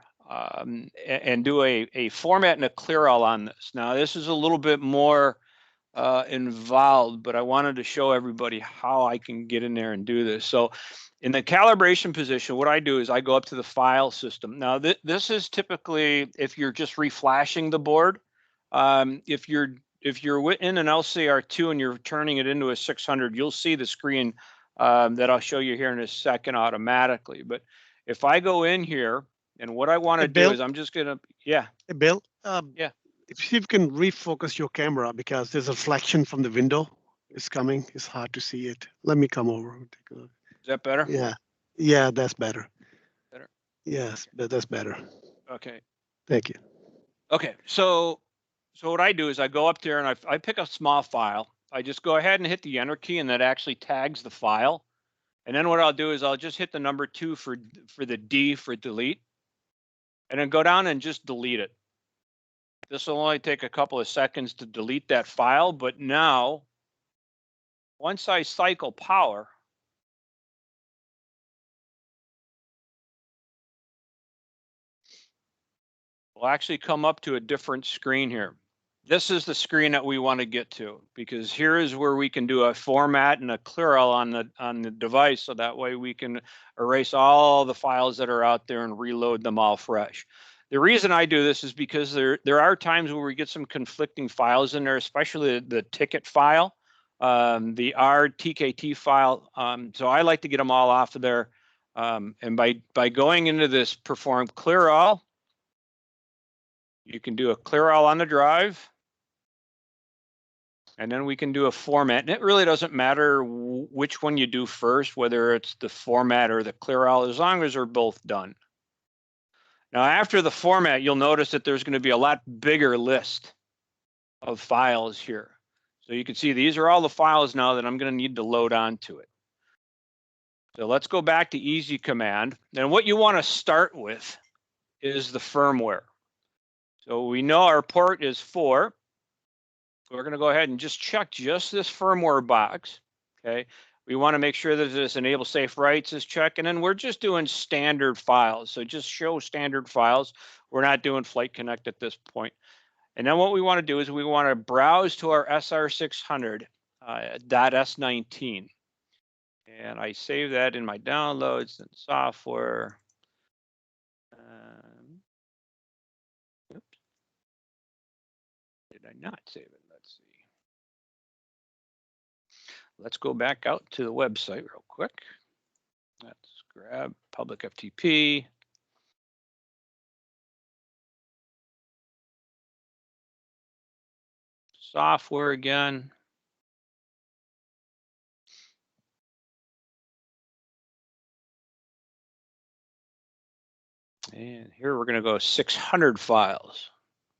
and do a format and a clear all on this. Now, this is a little bit more involved, but I wanted to show everybody how I can get in there and do this. So in the calibration position, what I do is I go up to the file system. Now, this is typically if you're just reflashing the board. If you're in an LCR2 and you're turning it into a 600, you'll see the screen that I'll show you here in a second automatically. But if I go in here, and what I want to do is I'm just going to, yeah. Hey, Bill, Yeah. If you can refocus your camera because there's a reflection from the window. It's coming. It's hard to see it. Let me come over and take a look. Is that better? Yeah. Yeah, that's better. Better? Yes, that's better. Okay. Thank you. Okay. So what I do is I go up there and I pick a small file. I just go ahead and hit the enter key, and that actually tags the file. And then what I'll do is I'll just hit the number 2 for the D for delete, and then go down and just delete it. This will only take a couple of seconds to delete that file, but now, once I cycle power, we'll actually come up to a different screen here. This is the screen that we want to get to, because here is where we can do a format and a clear all on the device, so that way we can erase all the files that are out there and reload them all fresh. The reason I do this is because there are times where we get some conflicting files in there, especially the ticket file, the RTKT file. So I like to get them all off of there. And by going into this perform clear all, you can do a clear all on the drive. And then we can do a format, and it really doesn't matter which one you do first, whether it's the format or the clear all, as long as they're both done. Now, after the format, you'll notice that there's going to be a lot bigger list of files here. So you can see these are all the files now that I'm going to need to load onto it. So let's go back to EZCommand. And what you want to start with is the firmware. So we know our port is 4. We're going to go ahead and just check just this firmware box. Okay. We want to make sure that this enable safe writes is checked. And then we're just doing standard files. So just show standard files. We're not doing Flight Connect at this point. And then what we want to do is we want to browse to our LCR600 .s19. And I save that in my downloads and software. Oops. Did I not save it? Let's see. Let's go back out to the website real quick. Let's grab public FTP. Software again. And here we're going to go 600 files.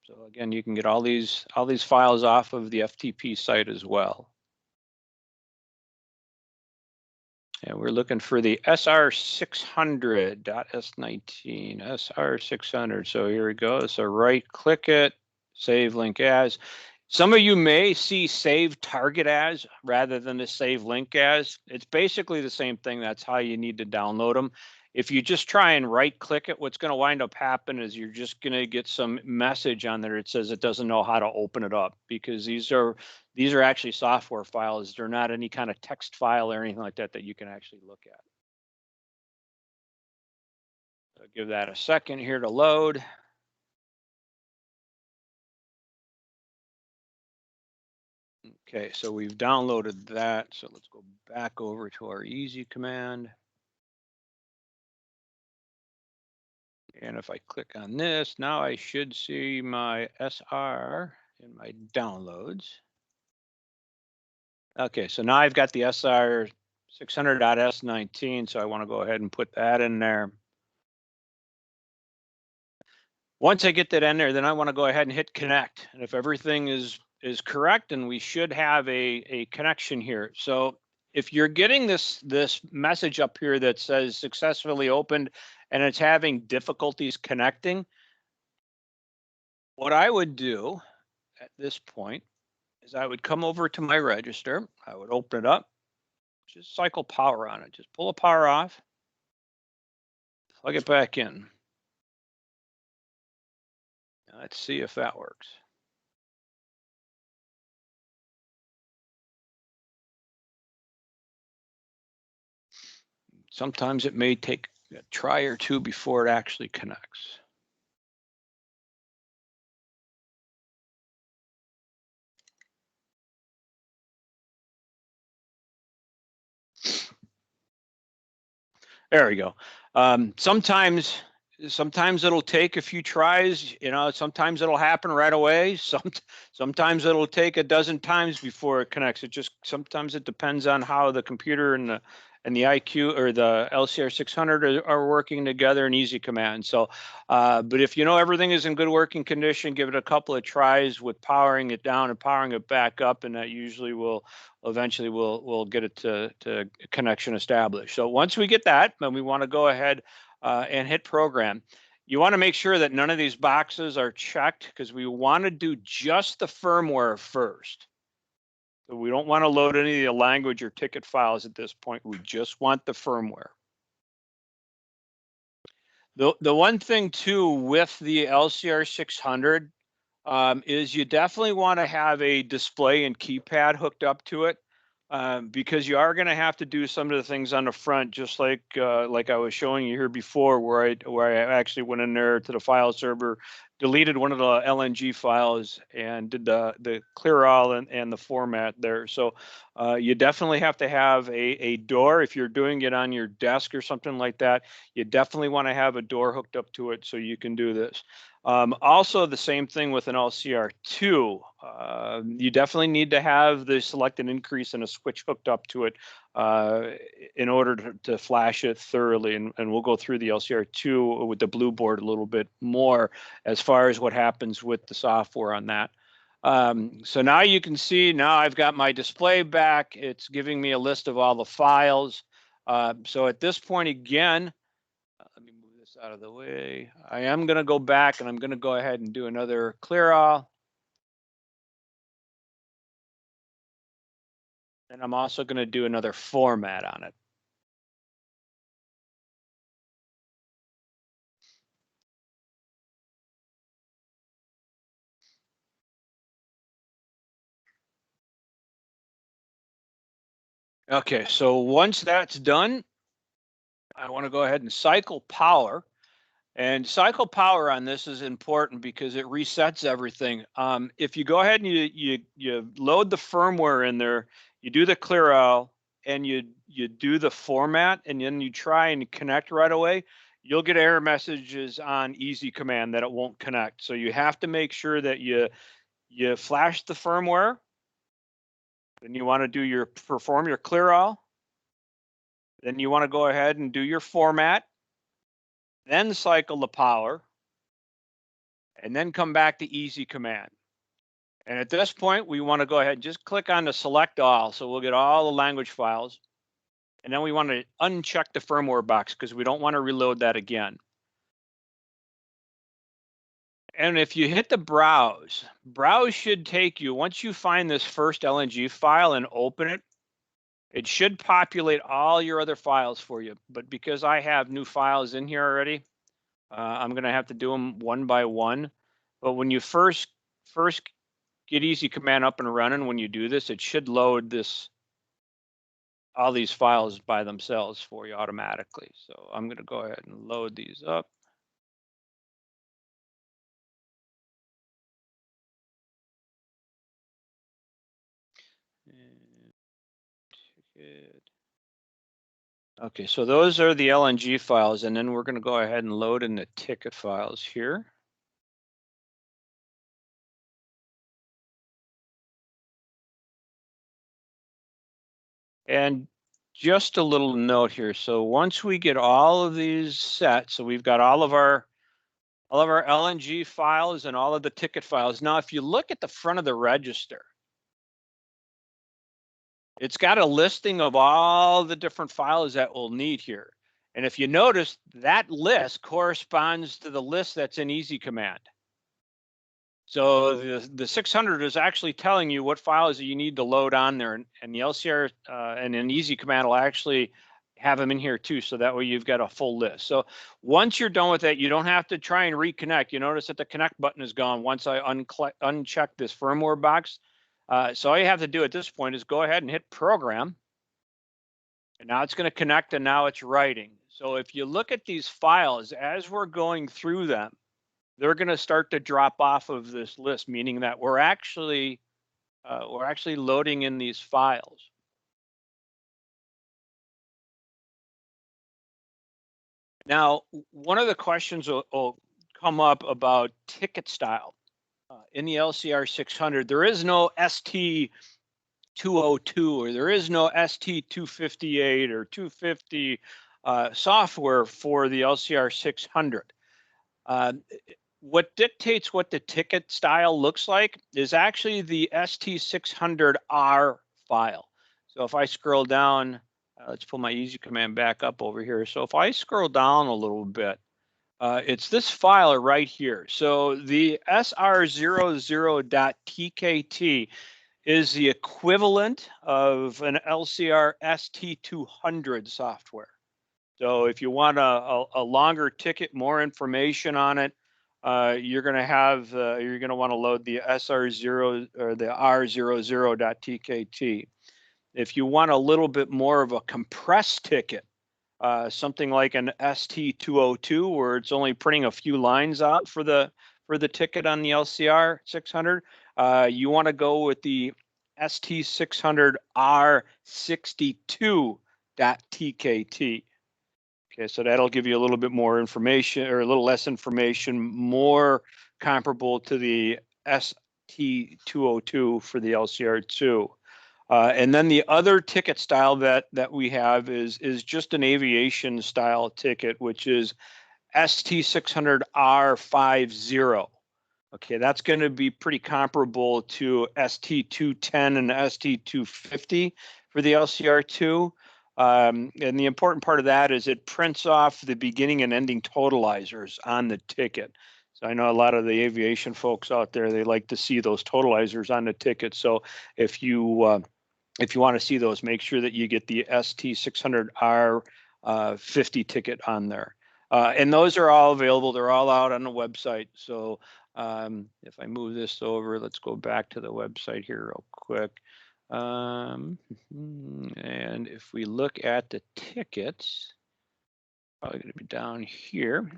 So again, you can get all these files off of the FTP site as well. And we're looking for the LCR600.s19, LCR600. So here we go. So right click it, save link as. Some of you may see save target as rather than the save link as. It's basically the same thing. That's how you need to download them. If you just try and right click it, what's going to wind up happening is you're just going to get some message on there that says it doesn't know how to open it up, because these are actually software files. They're not any kind of text file or anything like that that you can actually look at. So give that a second here to load. Okay, so we've downloaded that. So let's go back over to our EZCommand. And if I click on this, now I should see my SR in my downloads. Okay, so now I've got the LCR600.s19, so I want to go ahead and put that in there. Once I get that in there, then I want to go ahead and hit connect. And if everything is correct, then we should have a connection here. So if you're getting this message up here that says successfully opened and it's having difficulties connecting, what I would do at this point is I would come over to my register. I would open it up, just cycle power on it. Just pull the power off, plug it back in. Now let's see if that works. Sometimes it may take a try or two before it actually connects. There we go. Sometimes sometimes it'll take a few tries, sometimes it'll happen right away. Sometimes it'll take a dozen times before it connects. Sometimes it depends on how the computer and the IQ or the LCR600 are working together in EZCommand. So, but if you know everything is in good working condition, give it a couple of tries with powering it down and powering it back up, and that usually will eventually we'll get it to connection established. So once we get that, then we want to go ahead and hit program. You want to make sure that none of these boxes are checked because we want to do just the firmware first. So we don't want to load any of the language or ticket files at this point. We just want the firmware. The one thing too with the LCR600 is you definitely want to have a display and keypad hooked up to it. Because you are going to have to do some of the things on the front, just like I was showing you here before, where I actually went in there to the file server, deleted one of the LNG files, and did the clear all and the format there. So you definitely have to have a door. If you're doing it on your desk or something like that, you definitely want to have a door hooked up to it so you can do this. Also, the same thing with an LCR2. You definitely need to have the select and increase and a switch hooked up to it in order to flash it thoroughly. And we'll go through the LCR2 with the blue board a little bit more as far as what happens with the software on that. So now you can see, now I've got my display back. It's giving me a list of all the files. So at this point, again, let me move this out of the way. I am going to go back and I'm going to go ahead and do another clear all. And I'm also going to do another format on it. Okay, so once that's done, I want to go ahead and cycle power. And cycle power on this is important because it resets everything. If you go ahead and you load the firmware in there, you do the clear all, and you do the format, and then you try and connect right away, you'll get error messages on EZCommand that it won't connect. So you have to make sure that you flash the firmware, then you want to perform your clear all, then you want to go ahead and do your format, then cycle the power, and then come back to EZCommand. And at this point, we want to go ahead and just click on the select all. So we'll get all the language files. And then we want to uncheck the firmware box because we don't want to reload that again. And if you hit the browse should take you, once you find this first LNG file and open it, it should populate all your other files for you. But because I have new files in here already, I'm going to have to do them one by one. But when you first get EZCommand up and running, when you do this, it should load all these files by themselves for you automatically. So I'm going to go ahead and load these up. Okay, so those are the LNG files, and then we're going to go ahead and load in the ticket files here. And just a little note here. So once we get all of these set, so we've got all of our LNG files and all of the ticket files. Now, if you look at the front of the register, it's got a listing of all the different files that we'll need here. And if you notice, that list corresponds to the list that's in EZCommand. So the 600 is actually telling you what files you need to load on there, and the LCR and an EZCommand will actually have them in here too, so that way you've got a full list. So once you're done with that, you don't have to try and reconnect. You notice that the connect button is gone once I uncheck this firmware box. So all you have to do at this point is go ahead and hit program, and now it's going to connect, and now it's writing. So if you look at these files as we're going through them, they're going to start to drop off of this list, meaning that we're actually loading in these files. Now, one of the questions will come up about ticket style. In the LCR600, there is no ST202 or there is no ST258 or 250 software for the LCR600. What dictates what the ticket style looks like is actually the ST600R file. So if I scroll down, let's pull my EZCommand back up over here. So if I scroll down a little bit, it's this file right here. So the SR00.tkt is the equivalent of an LCR ST200 software. So if you want a longer ticket, more information on it, you're going to want to load the SR0 or the R00.tkt. If you want a little bit more of a compressed ticket, something like an ST202, where it's only printing a few lines out for the ticket on the LCR600, you want to go with the ST600R62.tkt. Okay, so that'll give you a little bit more information or a little less information, more comparable to the ST202 for the LCR2. And then the other ticket style that we have is just an aviation style ticket, which is ST600R50. Okay, that's going to be pretty comparable to ST210 and ST250 for the LCR2. And the important part of that is it prints off the beginning and ending totalizers on the ticket. So I know a lot of the aviation folks out there, they like to see those totalizers on the ticket. So if you want to see those, make sure that you get the ST600R 50 ticket on there. And those are all available. They're all out on the website. So if I move this over, let's go back to the website here real quick. And if we look at the tickets, probably going to be down here.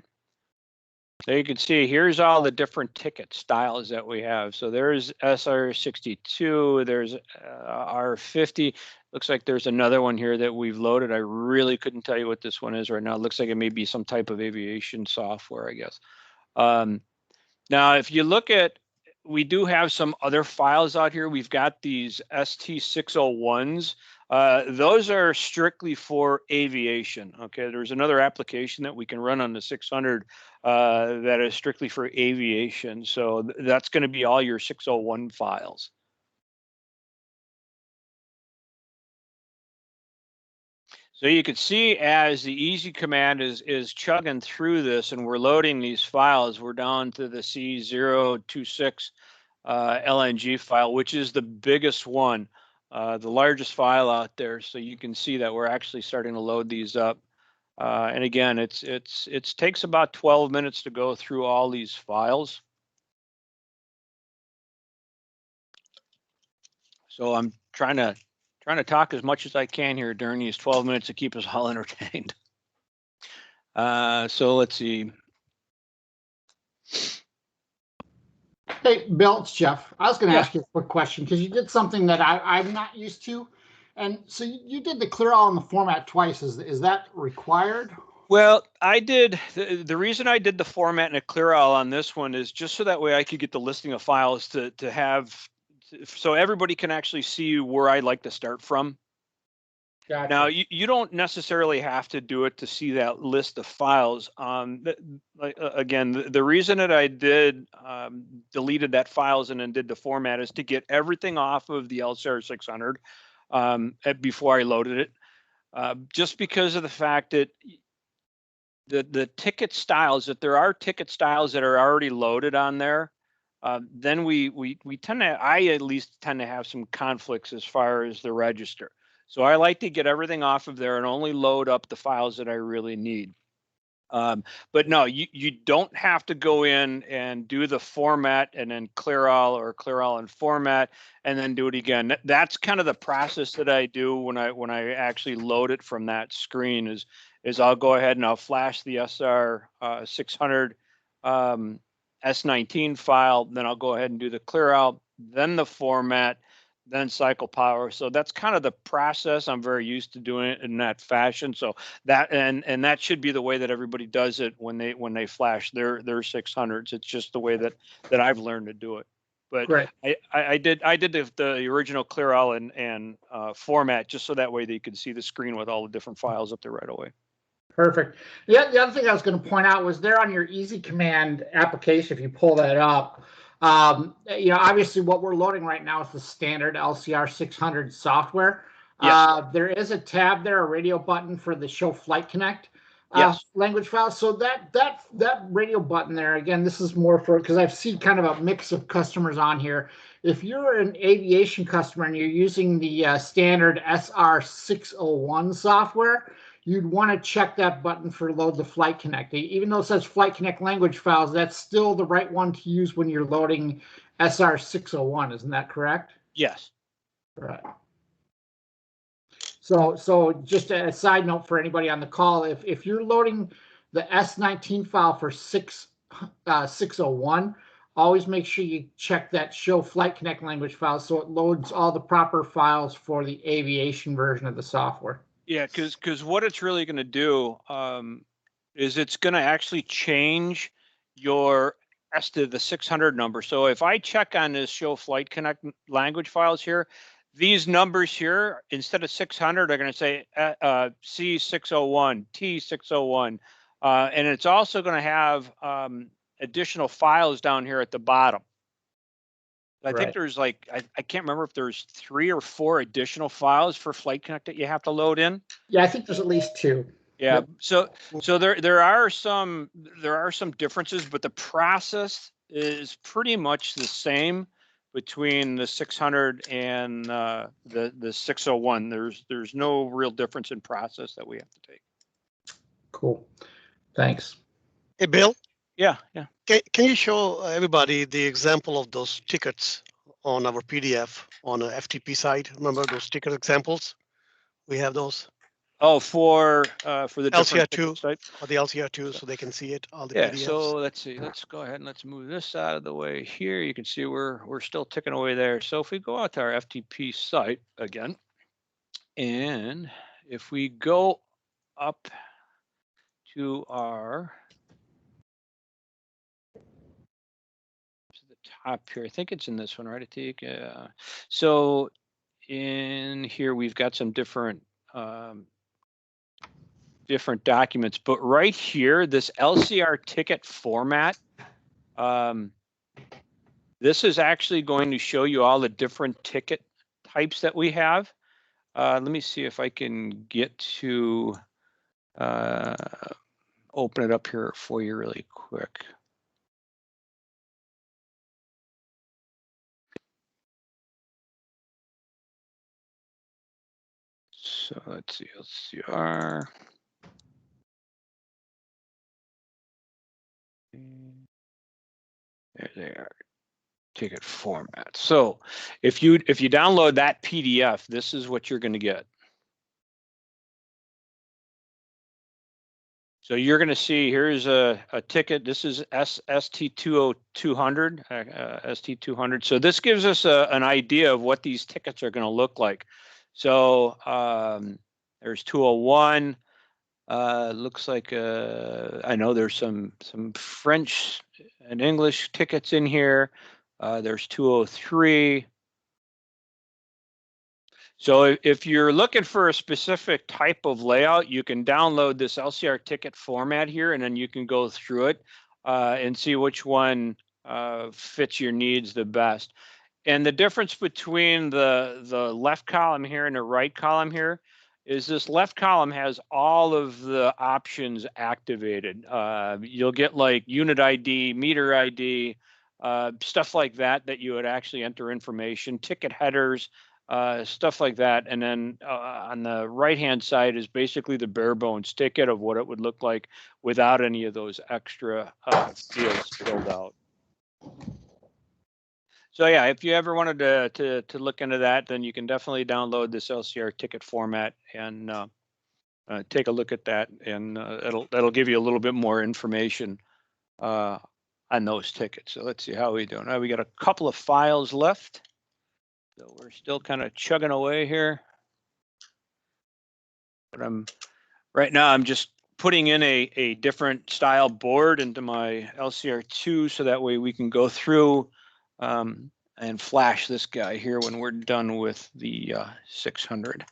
So you can see here's all the different ticket styles that we have. So there's SR62, there's R50. Looks like there's another one here that we've loaded. I really couldn't tell you what this one is right now. It looks like it may be some type of aviation software, I guess. Now, if you look at, we do have some other files out here. We've got these ST601s. Those are strictly for aviation. Okay, there's another application that we can run on the 600 that is strictly for aviation. So that's going to be all your 601 files. So you can see as the EZCommand is chugging through this and we're loading these files, we're down to the C026 LNG file, which is the biggest one, the largest file out there. So you can see that we're actually starting to load these up. And again, it takes about 12 minutes to go through all these files. So I'm trying to talk as much as I can here during these 12 minutes to keep us all entertained. So let's see. Hey, Bill, it's Jeff. I was going to ask you a quick question because you did something that I'm not used to. And so you did the clear all in the format twice. Is that required? Well, I did. The reason I did the format and a clear all on this one is just so that way I could get the listing of files to have, so everybody can actually see where I'd like to start from. Gotcha. Now, you don't necessarily have to do it to see that list of files. Again, the reason that I did deleted that files and then did the format is to get everything off of the LCR600 before I loaded it. Just because of the fact that the ticket styles, that there are ticket styles that are already loaded on there, then we tend to, I at least tend to have some conflicts as far as the register. So I like to get everything off of there and only load up the files that I really need. But no, you don't have to go in and do the format and then clear all or clear all and format and then do it again. That's kind of the process that I do when I actually load it from that screen is I'll go ahead and I'll flash the SR600 S19 file, then I'll go ahead and do the clear out, then the format, then cycle power. So that's kind of the process. I'm very used to doing it in that fashion. So that and that should be the way that everybody does it when they flash their 600s. It's just the way that I've learned to do it. But Great. I did the original LCRII and format just so that way they could see the screen with all the different files up there right away. Perfect. The other thing I was going to point out was there on your EZCommand application, if you pull that up, obviously what we're loading right now is the standard LCR600 software. Yes. There is a tab there, a radio button for the Show Flight Connect Yes. language file. So that radio button there, again, this is more for, because I've seen kind of a mix of customers on here. If you're an aviation customer and you're using the standard SR601 software, you'd want to check that button for load the Flight Connect. Even though it says Flight Connect language files, that's still the right one to use when you're loading SR601. Isn't that correct? Yes. Right. So just a side note for anybody on the call, if you're loading the S19 file for 601, always make sure you check that Show Flight Connect language file so it loads all the proper files for the aviation version of the software. Yeah, because what it's really going to do is it's going to actually change your the 600 number. So if I check on this Show Flight Connect language files here, these numbers here, instead of 600, are going to say C601, T601. And it's also going to have additional files down here at the bottom. I think there's like, I can't remember if there's 3 or 4 additional files for Flight Connect that you have to load in. Yeah, I think there's at least 2. Yeah, so there are some differences, but the process is pretty much the same between the 600 and the 601. There's no real difference in process that we have to take. Cool. Thanks. Hey, Bill. Yeah. Can you show everybody the example of those tickets on our PDF on the FTP side? Remember those ticket examples? We have those. Oh, for the LCR2 or the LCR2, so they can see it. All the yeah. PDFs. So let's see. Let's go ahead and let's move this out of the way here. You can see we're still ticking away there. So if we go out to our FTP site again, and if we go up to our top here, I think it's in this one, right? I think. So in here we've got some different documents, but right here, this LCR ticket format, this is actually going to show you all the different ticket types that we have. Let me see if I can get to open it up here for you really quick. So let's see, LCR. There they are, ticket format. So if you download that PDF, this is what you're going to get. So you're going to see here's a ticket. This is ST200, ST200. So this gives us an idea of what these tickets are going to look like. So there's 201. Looks like I know there's some French and English tickets in here. There's 203. So if you're looking for a specific type of layout, you can download this LCR ticket format here, and then you can go through it and see which one fits your needs the best. And the difference between the left column here and the right column here is this left column has all of the options activated. You'll get like unit ID, meter ID, stuff like that you would actually enter information, ticket headers, stuff like that. And then on the right-hand side is basically the bare bones ticket of what it would look like without any of those extra fields filled out. So yeah, if you ever wanted to look into that, then you can definitely download this LCR ticket format and take a look at that, and that'll give you a little bit more information on those tickets. So let's see how we doing. We got a couple of files left. So we're still kind of chugging away here. But right now I'm just putting in a different style board into my LCR2 so that way we can go through and flash this guy here when we're done with the 600.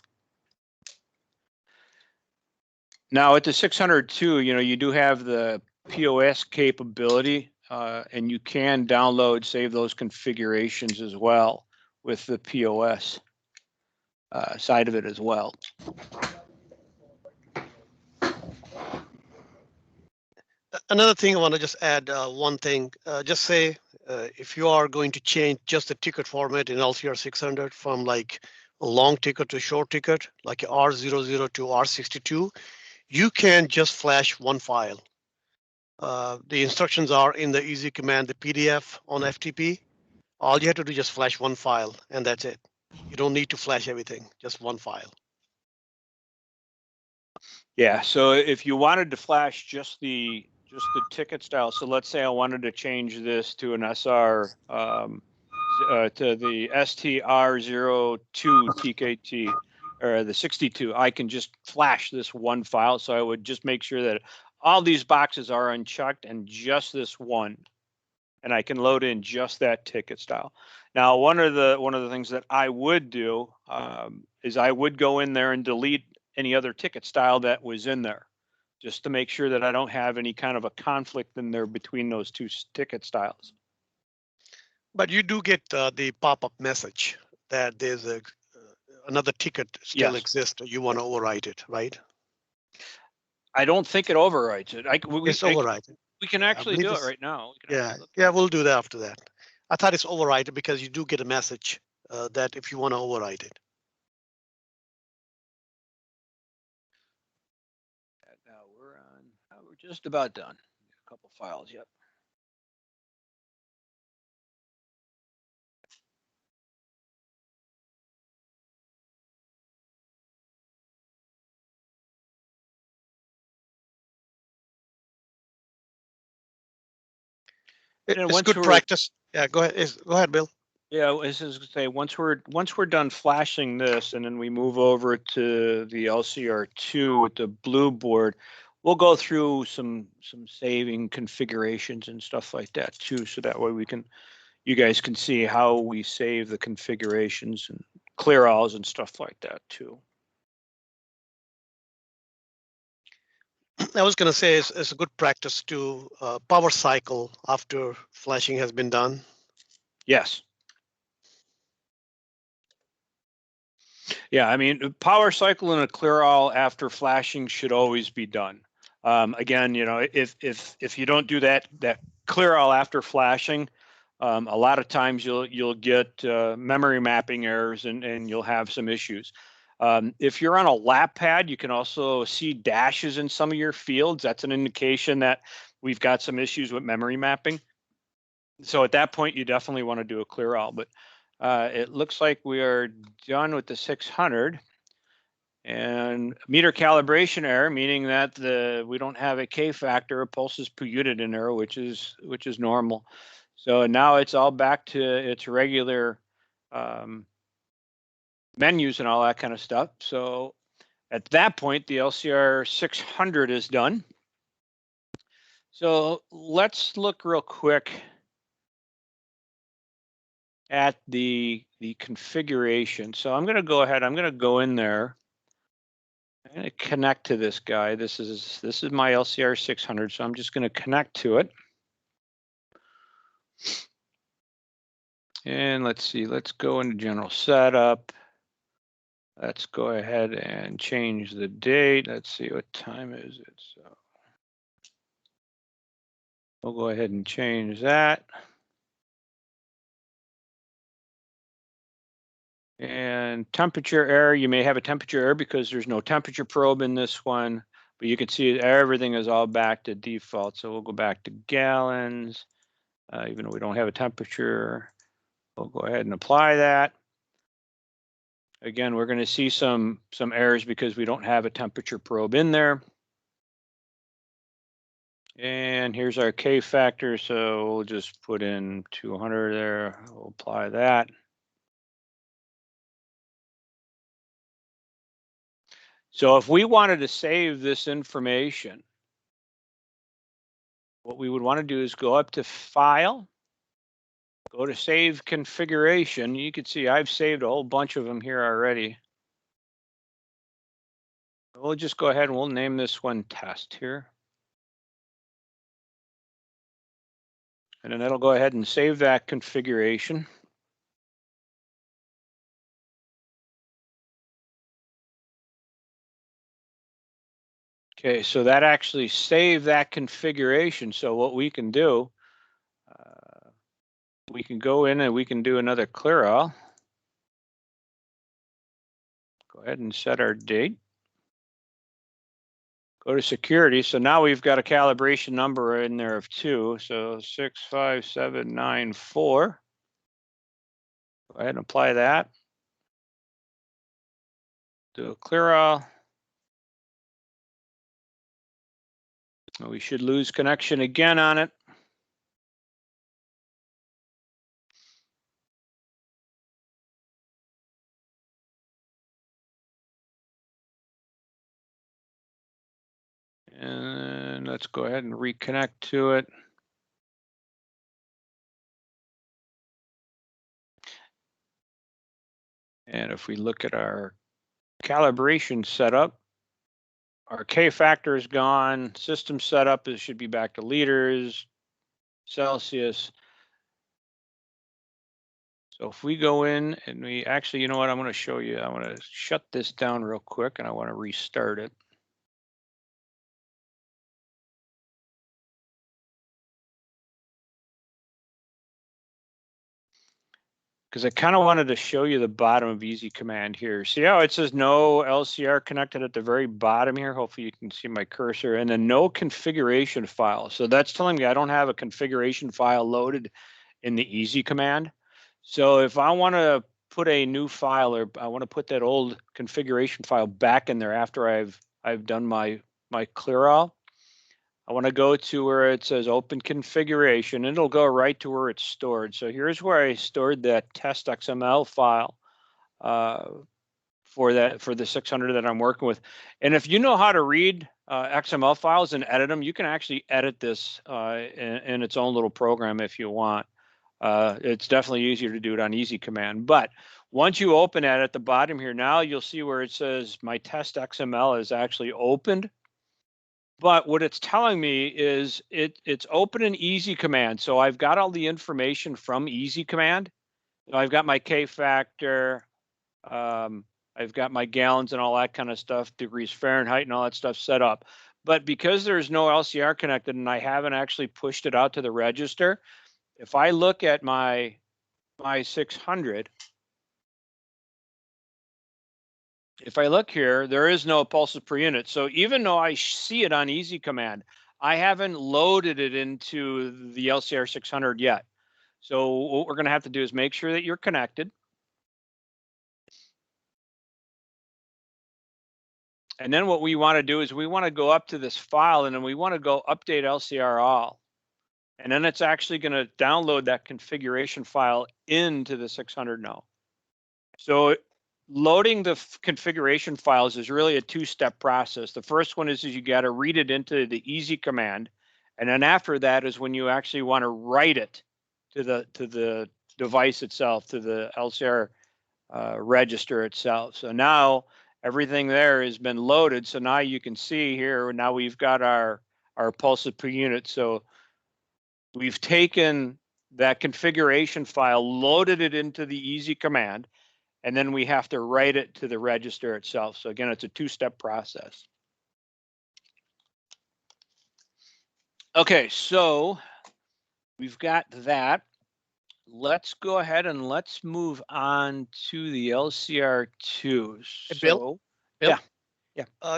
Now at the 602, you do have the POS capability, and you can download, save those configurations as well with the POS side of it as well. Another thing I want to just add one thing. Just say if you are going to change just the ticket format in LCR600 from like a long ticket to short ticket, like R00 to R62, you can just flash one file. The instructions are in the EZCommand, the PDF on FTP. All you have to do is just flash one file, and that's it. You don't need to flash everything, just one file. Yeah, so if you wanted to flash just the ticket style, so let's say I wanted to change this to an SR to the STR02 TKT or the 62, I can just flash this one file. So I would just make sure that all these boxes are unchecked and just this one, and I can load in just that ticket style. Now, one of the things that I would do is I would go in there and delete any other ticket style that was in there, just to make sure that I don't have any kind of a conflict in there between those two ticket styles. But you do get the pop-up message that there's another ticket still exists. You want to overwrite it, right? I don't think it overwrites it. It's overwritten. We can actually do it right now. Yeah, we'll do that after that. I thought it's overwritten because you do get a message that if you want to overwrite it. Now we're just about done. A couple files, yep. It's good practice. Yeah, go ahead. Go ahead, Bill. Yeah, I was just gonna say once we're done flashing this, and then we move over to the LCR2 with the blue board, we'll go through some saving configurations and stuff like that too, so that way you guys can see how we save the configurations and clear alls and stuff like that too. I was going to say it's a good practice to power cycle after flashing has been done. Yes. Yeah, I mean, power cycle and a clear all after flashing should always be done. Again, if you don't do that clear all after flashing, a lot of times you'll get memory mapping errors and you'll have some issues. If you're on a lap pad, you can also see dashes in some of your fields. That's an indication that we've got some issues with memory mapping. So at that point, you definitely want to do a clear all. But it looks like we are done with the 600. And meter calibration error, meaning that we don't have a K factor, a pulses per unit in there, which is normal. So now it's all back to its regular menus and all that kind of stuff. So at that point, the LCR600 is done. So let's look real quick at the configuration. So I'm going to go ahead. I'm going to go in there. I'm going to connect to this guy. This is my LCR600. So I'm just going to connect to it. And let's see. Let's go into general setup. Let's go ahead and change the date. Let's see, what time is it? So we'll go ahead and change that. And temperature error, you may have a temperature error because there's no temperature probe in this one, but you can see everything is all back to default. So we'll go back to gallons, even though we don't have a temperature. We'll go ahead and apply that. Again, we're going to see some errors because we don't have a temperature probe in there. And here's our K factor, so we'll just put in 200 there. We'll apply that. So if we wanted to save this information, what we would want to do is go up to File, go to Save Configuration. You can see I've saved a whole bunch of them here already. We'll just go ahead and we'll name this one Test here. And then it'll go ahead and save that configuration. Okay, so that actually saved that configuration. So what we can do, we can go in and we can do another clear all. Go ahead and set our date. Go to security. So now we've got a calibration number in there of 2. So 65794. Go ahead and apply that. Do a clear all. We should lose connection again on it. And let's go ahead and reconnect to it. And if we look at our calibration setup, our K factor is gone. System setup, it should be back to liters, Celsius. So if we go in and we actually, you know what, I'm going to show you. I want to shut this down real quick and I want to restart it. Because I kind of wanted to show you the bottom of EZCommand here. See how it says no LCR connected at the very bottom here? Hopefully you can see my cursor, and then no configuration file. So that's telling me I don't have a configuration file loaded in the EZCommand. So if I want to put a new file, or I want to put that old configuration file back in there after I've done my clear all, I want to go to where it says open configuration, and it'll go right to where it's stored. So here's where I stored that test XML file for the 600 that I'm working with. And if you know how to read XML files and edit them, you can actually edit this in its own little program if you want. It's definitely easier to do it on EZCommand. But once you open it at the bottom here, now you'll see where it says my test XML is actually opened. But what it's telling me is it's open in EZCommand. So I've got all the information from EZCommand. I've got my K factor. I've got my gallons and all that kind of stuff, degrees Fahrenheit and all that stuff set up. But because there's no LCR connected and I haven't actually pushed it out to the register, if I look at my 600, if I look here, there is no pulses per unit. So even though I see it on EZCommand, I haven't loaded it into the LCR600 yet. So what we're going to have to do is make sure that you're connected. And then what we want to do is we want to go up to this file and then we want to go update LCR all. And then it's actually going to download that configuration file into the 600 now. So loading the configuration files is really a two-step process. The first one is you got to read it into the EZCommand, and then after that is when you actually want to write it to the device itself, to the LCR register itself. So now everything there has been loaded. So now you can see here, now we've got our pulses per unit. So we've taken that configuration file, loaded it into the EZCommand, and then we have to write it to the register itself. So again, it's a two-step process. Okay, so we've got that. Let's go ahead and let's move on to the LCR2. Hey, Bill? Yeah.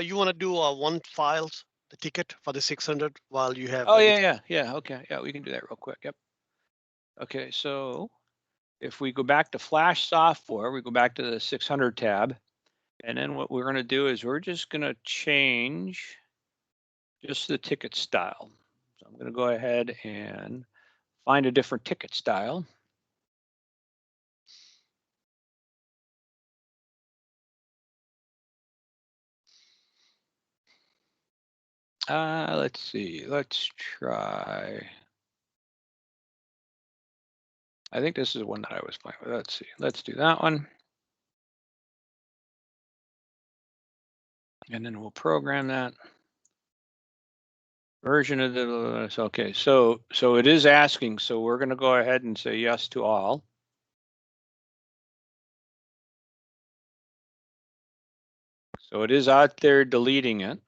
You want to do one files, the ticket for the 600 while you have. Oh, yeah. Okay. Yeah, we can do that real quick. Yep. Okay, so if we go back to Flash software, we go back to the 600 tab. And then what we're going to do is we're just going to change just the ticket style. So I'm going to go ahead and find a different ticket style. Let's see. Let's try. I think this is one that I was playing with. Let's see. Let's do that one. And then we'll program that. Version of the, okay, so it is asking, so we're going to go ahead and say yes to all. So it is out there deleting it.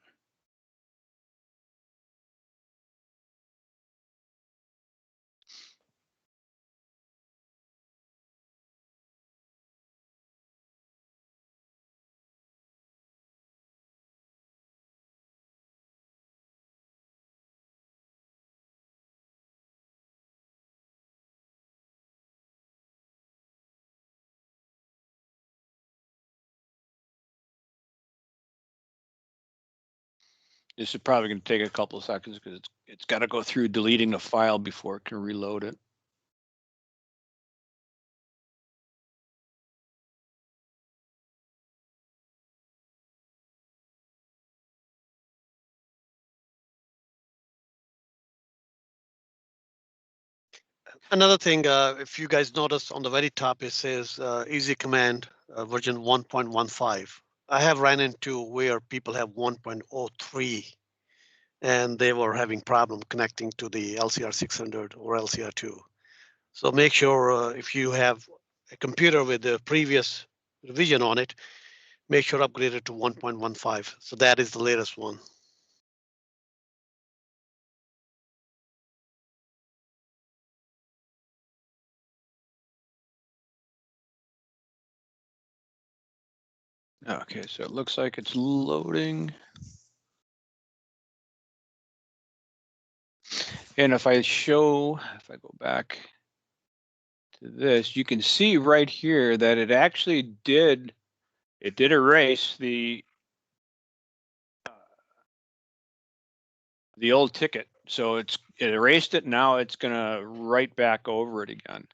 This is probably going to take a couple of seconds because it's got to go through deleting the file before it can reload it. Another thing, if you guys notice on the very top, it says EZCommand version 1.15. I have ran into where people have 1.03 and they were having problem connecting to the LCR600 or LCR2. So make sure if you have a computer with the previous revision on it, make sure upgrade it to 1.15. So that is the latest one. Okay, so it looks like it's loading. And if I go back to this, you can see right here that it actually did erase the old ticket. So it erased it. Now it's gonna write back over it again.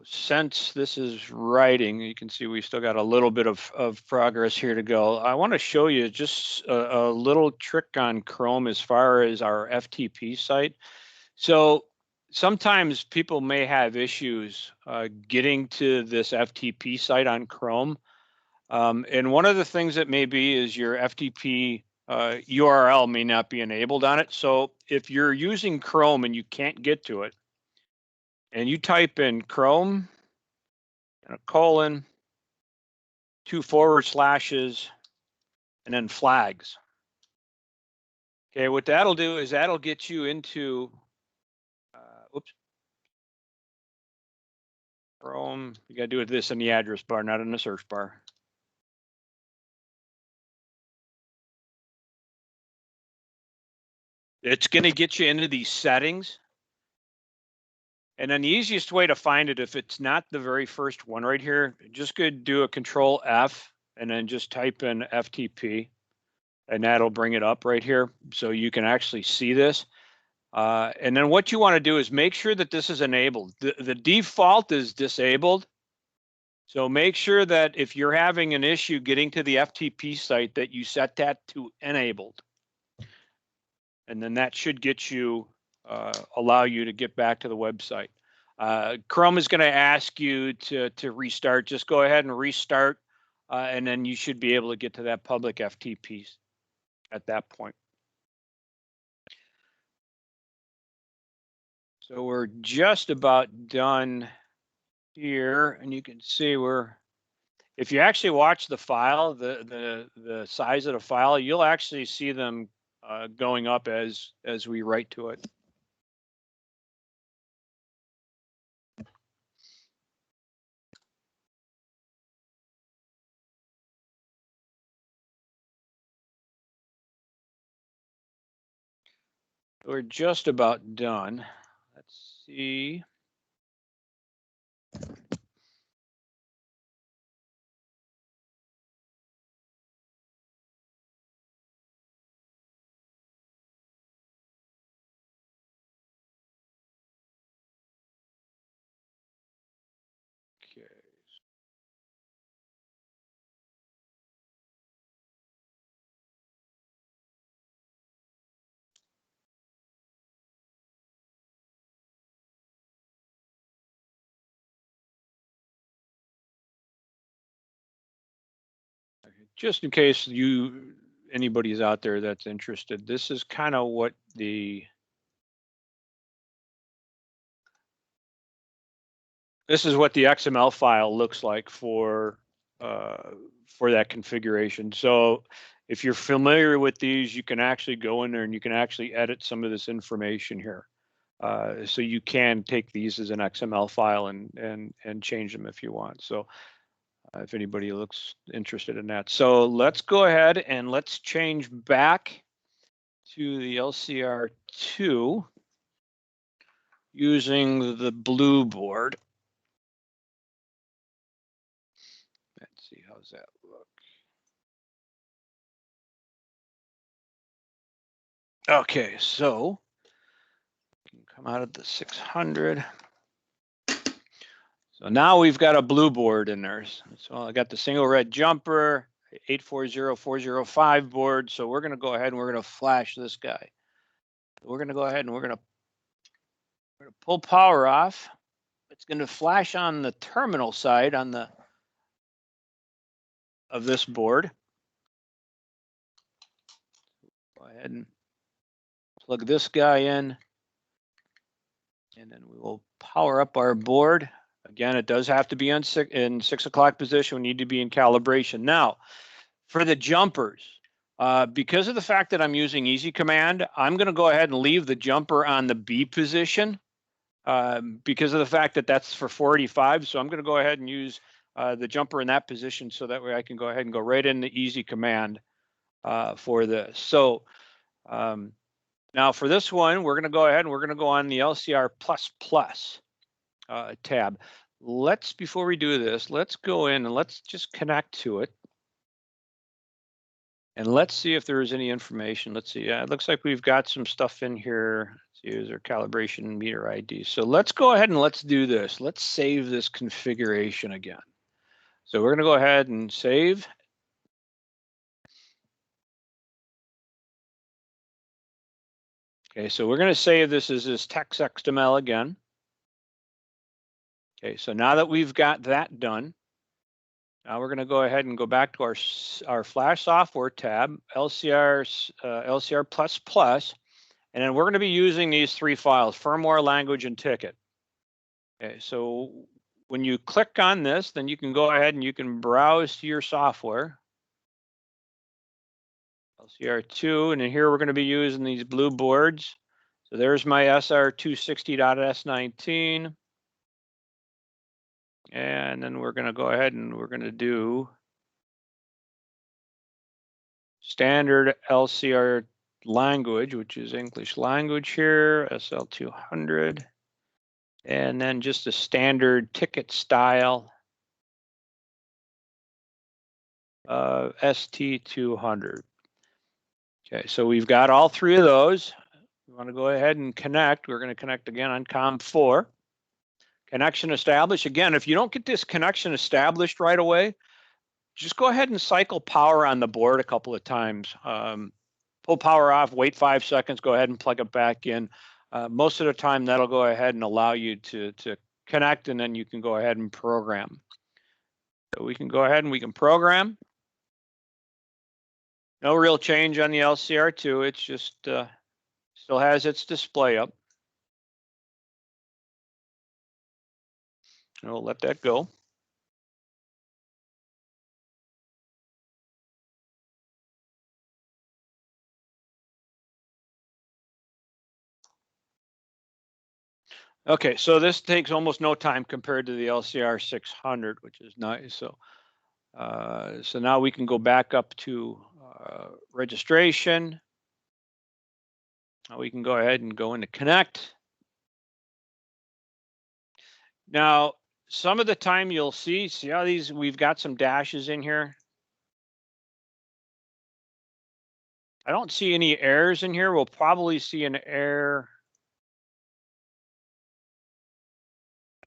Since this is writing, you can see we still got a little bit of progress here to go. I want to show you just a little trick on Chrome as far as our FTP site. So sometimes people may have issues getting to this FTP site on Chrome. And one of the things that may be is your FTP URL may not be enabled on it. So if you're using Chrome and you can't get to it, and you type in Chrome and a colon, 2 forward slashes, and then flags. Okay, what that'll do is that'll get you into, Chrome. You got to do this in the address bar, not in the search bar. It's going to get you into these settings. And then the easiest way to find it, if it's not the very first one right here, just go do a Control F and then just type in FTP, and that'll bring it up right here. So you can actually see this. And then what you want to do is make sure that this is enabled. The default is disabled. So make sure that if you're having an issue getting to the FTP site that you set that to enabled. And then that should get you, allow you to get back to the website. Chrome is going to ask you to restart. Just go ahead and restart, and then you should be able to get to that public FTP at that point. So we're just about done here, and you can see if you actually watch the file, the size of the file, you'll actually see them going up as we write to it. We're just about done. Let's see. Okay. just in case anybody's out there that's interested, this is kind of what the XML file looks like for that configuration. So if you're familiar with these, you can actually go in there and you can actually edit some of this information here. So you can take these as an XML file and change them if you want. So if anybody looks interested in that. So let's go ahead and let's change back to the LCR2 using the blue board. Let's see, how's that look? Okay, so we can come out of the 600. So now we've got a blue board in there. So I got the single red jumper, 840405 board. So we're going to go ahead and we're going to flash this guy. We're going to go ahead and we're going to pull power off. It's going to flash on the terminal side of this board. Go ahead and plug this guy in, and then we will power up our board. Again, it does have to be in 6 o'clock position. We need to be in calibration. Now, for the jumpers, because of the fact that I'm using EZCommand, I'm going to go ahead and leave the jumper on the B position because of the fact that that's for 485. So I'm going to go ahead and use the jumper in that position so that way I can go ahead and go right in the EZCommand for this. So now for this one, we're going to go ahead and we're going to go on the LCR++ tab. Before we do this, let's go in and let's just connect to it. And let's see if there is any information. Let's see. Yeah, it looks like we've got some stuff in here. Let's use our calibration meter ID. So let's go ahead and let's do this. Let's save this configuration again. So we're going to go ahead and save. Okay, so we're going to save this as this text XML again. Okay, so now that we've got that done, now we're going to go ahead and go back to our Flash software tab, LCR++, and then we're going to be using these 3 files, firmware, language, and ticket. Okay, so when you click on this, then you can go ahead and you can browse to your software. LCR2, and then here we're going to be using these blue boards. So there's my SR260.S19. And then we're going to go ahead and we're going to do standard LCR language, which is English language here, SL200. And then just a standard ticket style, ST200. Okay, so we've got all 3 of those. We want to go ahead and connect. We're going to connect again on COM4. Connection established. Again, if you don't get this connection established right away, just go ahead and cycle power on the board a couple of times. Pull power off, wait 5 seconds, go ahead and plug it back in. Most of the time, that'll go ahead and allow you to connect, and then you can go ahead and program. So we can go ahead and we can program. No real change on the LCR2. It's just still has its display up. And we'll let that go. Okay, so this takes almost no time compared to the LCR600, which is nice. So, so now we can go back up to registration. Now we can go ahead and go into connect. Now, some of the time you'll see how these, we've got some dashes in here. I don't see any errors in here. We'll probably see an error.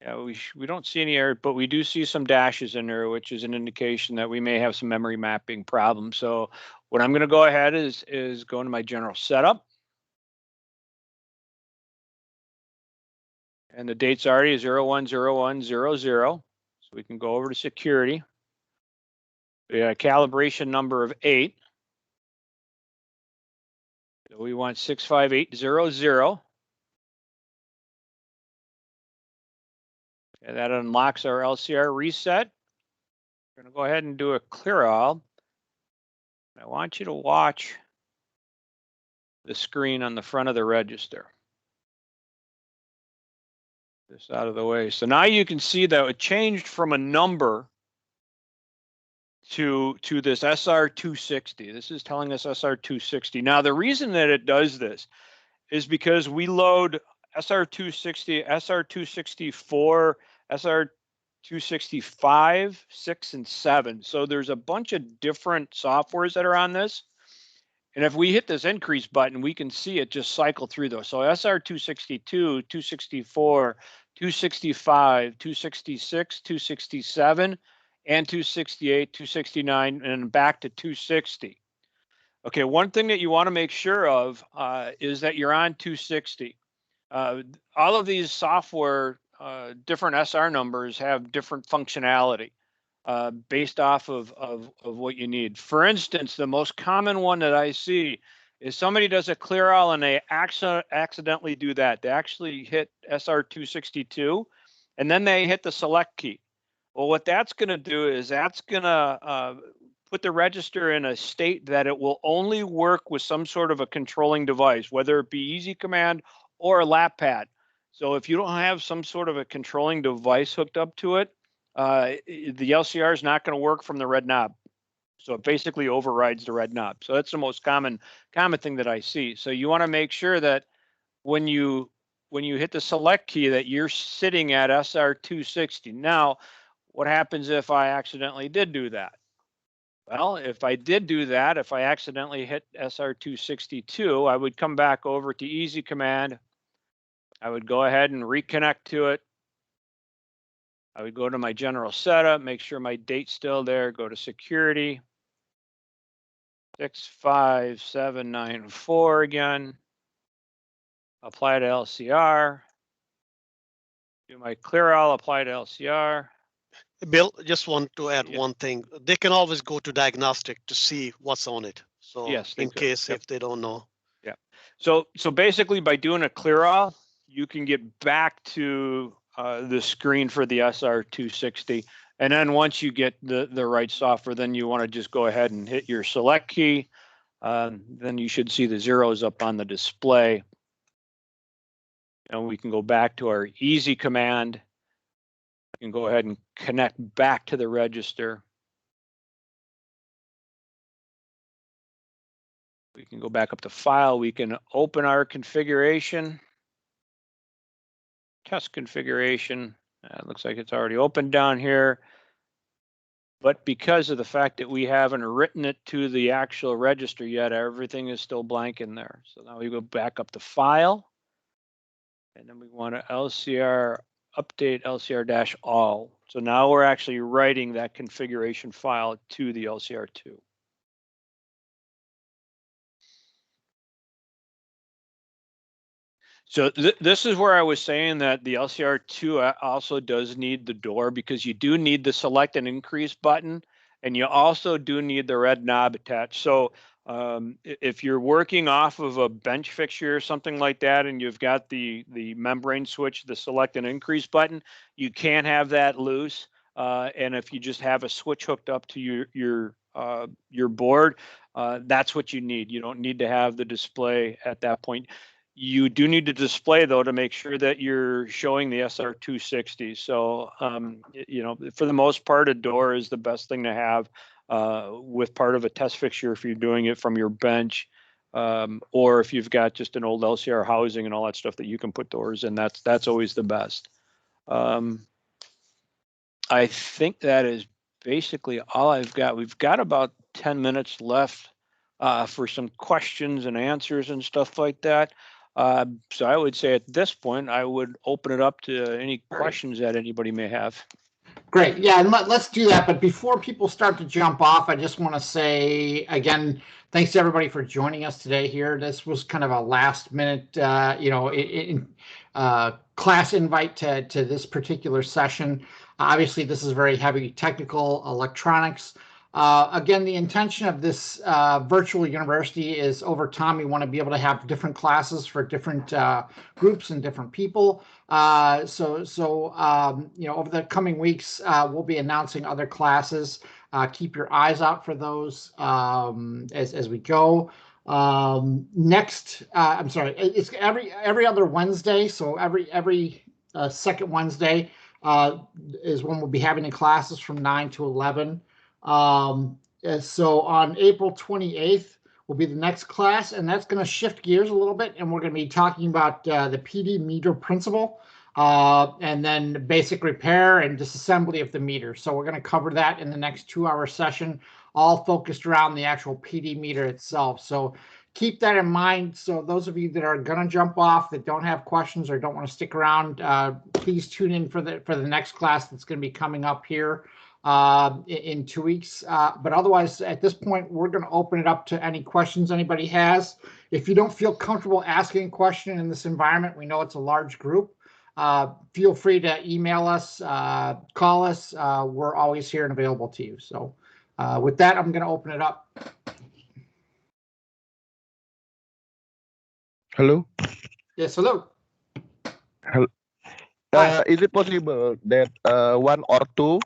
Yeah, we don't see any error, but we do see some dashes in there, which is an indication that we may have some memory mapping problems. So what I'm going to go ahead is go into my general setup. And the date's already 010100. So we can go over to security. We got a calibration number of 8. So we want 65800. And that unlocks our LCR reset. We're going to go ahead and do a clear all. I want you to watch the screen on the front of the register. This out of the way. So now you can see that it changed from a number to this SR260. This is telling us SR260. Now the reason that it does this is because we load SR260, SR264, SR265, 6, and 7. So there's a bunch of different softwares that are on this. And if we hit this increase button, we can see it just cycle through those. So SR262, 264, 265, 266, 267, and 268, 269, and back to 260. Okay, one thing that you want to make sure of is that you're on 260. All of these software, different SR numbers have different functionality based off of what you need. For instance, the most common one that I see is somebody does a clear all and they accidentally do that. They actually hit SR262 and then they hit the select key. Well, what that's going to do is that's going to put the register in a state that it will only work with some sort of a controlling device, whether it be EZCommand or a lap pad. So if you don't have some sort of a controlling device hooked up to it, the LCR is not going to work from the red knob. So it basically overrides the red knob. So that's the most common thing that I see. So you want to make sure that when you hit the select key that you're sitting at SR260. Now, what happens if I accidentally did do that? Well, if I did do that, if I accidentally hit SR262, I would come back over to EZCommand. I would go ahead and reconnect to it. I would go to my general setup, make sure my date's still there, go to security, 65794 again, apply to LCR, do my clear all, apply to LCR. Bill, just want to add Yeah. one thing. They can always go to diagnostic to see what's on it. So Yes, in could. case Yep. if they don't know. Yeah. So basically by doing a clear all, you can get back to the screen for the SR260. And then once you get the right software, then you want to just go ahead and hit your select key. Then you should see the zeros up on the display. And we can go back to our EZCommand. We can go ahead and connect back to the register. We can go back up to file. We can open our configuration. Test configuration. It looks like it's already open down here. But because of the fact that we haven't written it to the actual register yet, everything is still blank in there. So now we go back up to file. And then we want to LCR update LCR-all. So now we're actually writing that configuration file to the LCR2. So this is where I was saying that the LCR2 also does need the door, because you do need the select and increase button, and you also do need the red knob attached. So if you're working off of a bench fixture or something like that, and you've got the membrane switch, the select and increase button, you can't have that loose. And if you just have a switch hooked up to your board, that's what you need. You don't need to have the display at that point. You do need to display, though, to make sure that you're showing the SR260. So, you know, for the most part, a door is the best thing to have with part of a test fixture if you're doing it from your bench, or if you've got just an old LCR housing and all that stuff that you can put doors in. That's always the best. I think that is basically all I've got. We've got about 10 minutes left for some questions and answers and stuff like that. So I would say at this point, I would open it up to any questions that anybody may have. Great. Yeah, and let's do that. But before people start to jump off, I just want to say again, thanks to everybody for joining us today here. This was kind of a last minute, class invite to this particular session. Obviously, this is very heavy technical electronics. Again, the intention of this virtual university is over time, we want to be able to have different classes for different groups and different people. You know, over the coming weeks, we'll be announcing other classes. Keep your eyes out for those as we go. Next, I'm sorry, it's every other Wednesday. So every second Wednesday is when we'll be having the classes from 9 to 11. So on April 28th will be the next class, and that's going to shift gears a little bit, and we're going to be talking about the PD meter principle, and then basic repair and disassembly of the meter. So we're going to cover that in the next 2-hour session, all focused around the actual PD meter itself. So keep that in mind. So those of you that are going to jump off, that don't have questions or don't want to stick around, please tune in for the next class that's going to be coming up here in 2 weeks. But otherwise, at this point, we're going to open it up to any questions anybody has. If you don't feel comfortable asking a question in this environment, we know it's a large group. Feel free to email us, call us. We're always here and available to you. So with that, I'm going to open it up. Hello. Yes, hello. Hello. Is it possible that one or two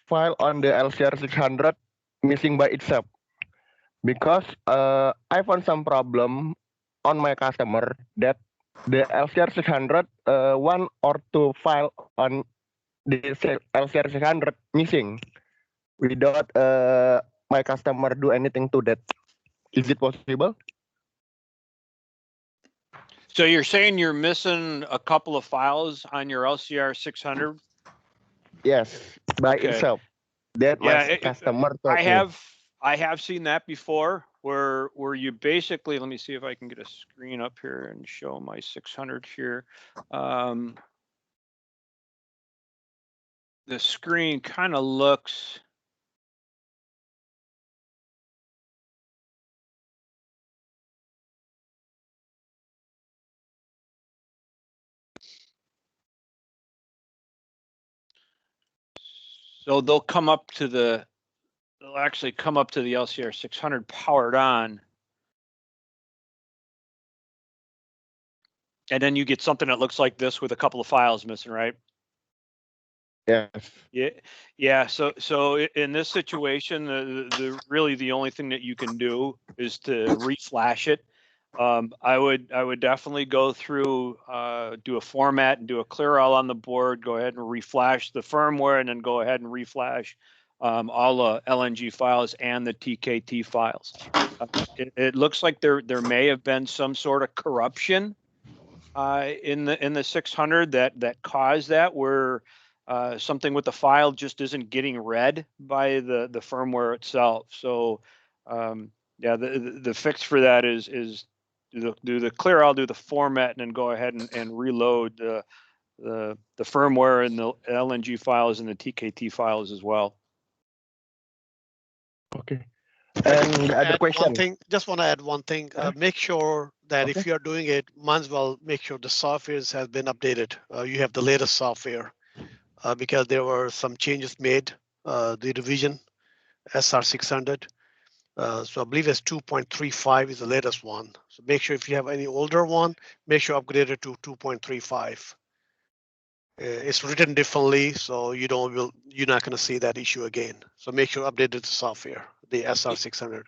file on the LCR600 missing by itself? Because I found some problem on my customer that the LCR600 one or two file on the LCR600 missing without my customer do anything to that. Is it possible? So you're saying you're missing a couple of files on your LCR600? Yes, by Okay. itself. That Yeah, my customer told me. I have seen that before, where you basically, let me see if I can get a screen up here and show my 600 here. The screen kind of looks. So they'll actually come up to the LCR600 powered on. And then you get something that looks like this with a couple of files missing, right? Yes. Yeah. So in this situation, really the only thing that you can do is to reflash it. I would definitely go through, do a format and do a clear all on the board. Go ahead and reflash the firmware, and then go ahead and reflash all the LNG files and the TKT files. It looks like there may have been some sort of corruption in the 600 that caused that, where something with the file just isn't getting read by the firmware itself. So yeah, the fix for that is do the clear all, do the format, and then go ahead and reload the firmware and the LNG files and the TKT files as well. Okay. And the other question. Just want to add one thing. Make sure that if you are doing it, might as well make sure the software has been updated. You have the latest software because there were some changes made. The revision SR600. So I believe it's 2.35 is the latest one. So make sure if you have any older one, make sure upgrade it to 2.35. It's written differently, so you're not going to see that issue again. So make sure update the software, the SR600.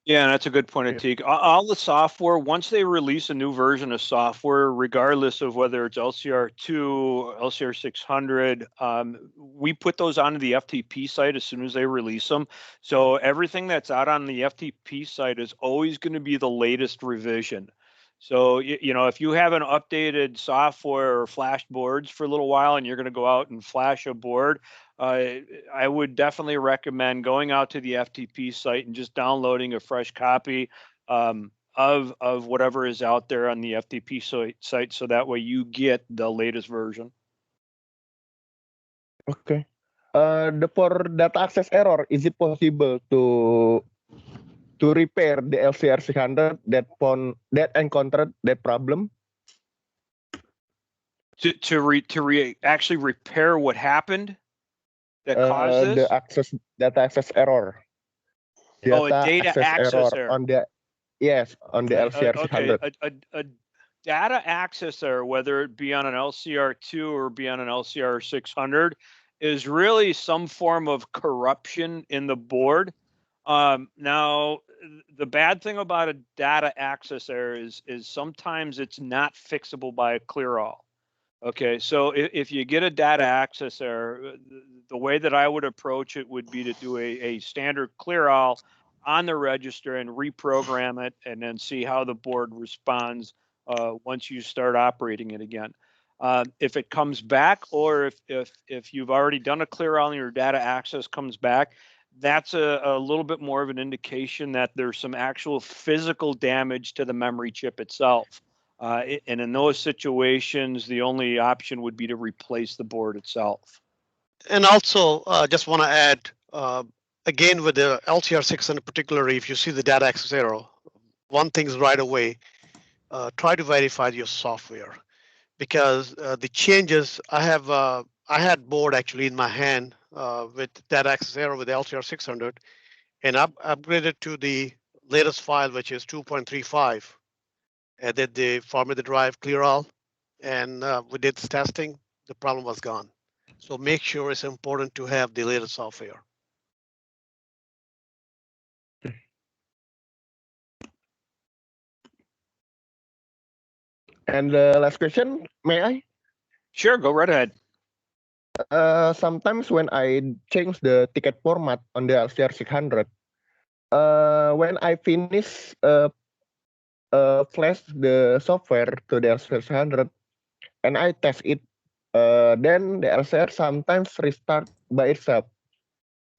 Yeah, that's a good point, Atik. All the software, once they release a new version of software, regardless of whether it's LCR2, LCR600, we put those onto the FTP site as soon as they release them. So everything that's out on the FTP site is always going to be the latest revision. So, you know, if you haven't updated software or flashed boards for a little while and you're going to go out and flash a board, I would definitely recommend going out to the FTP site and just downloading a fresh copy of whatever is out there on the FTP site, so that way you get the latest version. Okay. For data access error, is it possible to repair the LCR600 that encountered that problem? To actually repair what happened? that cause this? the data access error. Oh, a data access error. on the on the LCR600. Okay, a data access error, whether it be on an LCR2 or be on an LCR600, is really some form of corruption in the board. Now, the bad thing about a data access error is sometimes it's not fixable by a clear all. Okay, so if you get a data access error, the way that I would approach it would be to do a standard clear all on the register and reprogram it, and then see how the board responds once you start operating it again. If it comes back, or if you've already done a clear all and your data access comes back, that's a little bit more of an indication that there's some actual physical damage to the memory chip itself. And in those situations, the only option would be to replace the board itself. And also, just want to add, again, with the LCR600 particularly, if you see the data access error, one thing is right away, try to verify your software, because the changes, I had board actually in my hand with data access error with LCR600, and I upgraded to the latest file, which is 2.35. Added the format the drive clear all, and we did the testing, the problem was gone. So make sure it's important to have the latest software. And the last question, may I? Sure, go right ahead. Sometimes when I change the ticket format on the LCR600, when I finish flash the software to the LCR600 and I test it, then the LCR sometimes restart by itself.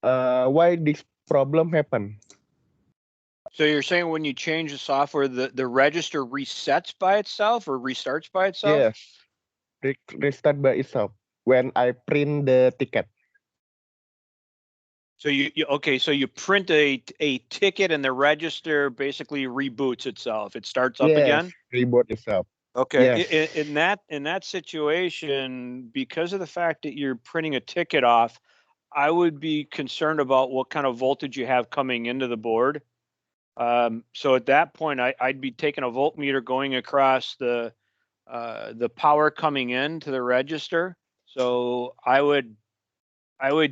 Why this problem happen? So you're saying when you change the software, the register resets by itself or restarts by itself? Yes, restart by itself when I print the ticket. So okay, so you print a ticket and the register basically reboots itself. It starts up again? Reboot itself. Okay. Yes. In that situation, because of the fact that you're printing a ticket off, I would be concerned about what kind of voltage you have coming into the board. So at that point, I'd be taking a voltmeter going across the power coming in to the register. So I would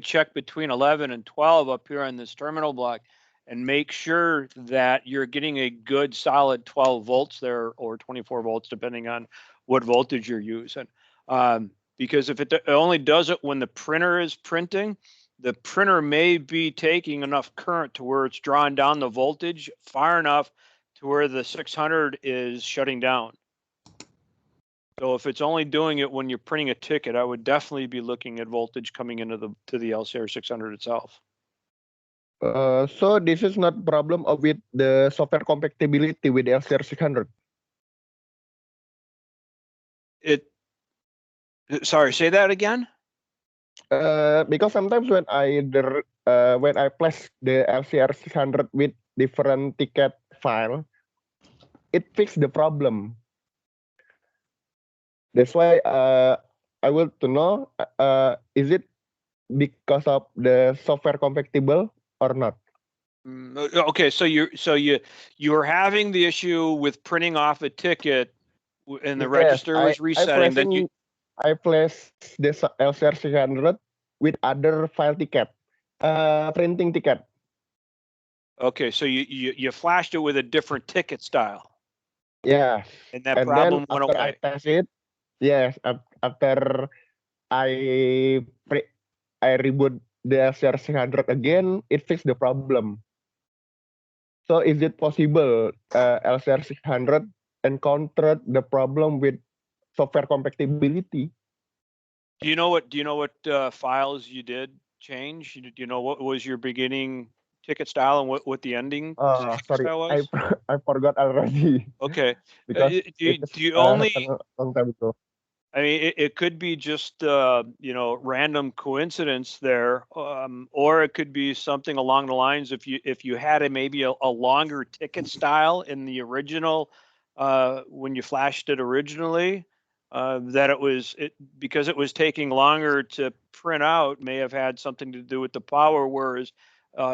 check between 11 and 12 up here on this terminal block and make sure that you're getting a good solid 12 volts there, or 24 volts, depending on what voltage you're using. Because if it only does it when the printer is printing, the printer may be taking enough current to where it's drawing down the voltage far enough to where the 600 is shutting down. So if it's only doing it when you're printing a ticket, I would definitely be looking at voltage coming into the LCR600 itself. So this is not problem with the software compatibility with the LCR600. Sorry, say that again. Because sometimes when I place the LCR600 with different ticket file, it fixes the problem. That's why I want to know, is it because of the software compatible or not? Okay, so you're having the issue with printing off a ticket and the register was resetting. I place the LCR600 with other file ticket, printing ticket. Okay, so you flashed it with a different ticket style. Yeah. And that problem went away. I test it, yes, after I reboot the LCR600 again, it fixed the problem. So is it possible LCR600 encountered the problem with software compatibility? Do you know what files you did change? Do you know what was your beginning ticket style and what the ending sorry, style was? I forgot already. Okay. Because do you only a long time ago. I mean, it could be just random coincidence there, or it could be something along the lines if you had maybe a longer ticket style in the original when you flashed it originally. That because it was taking longer to print out may have had something to do with the power, whereas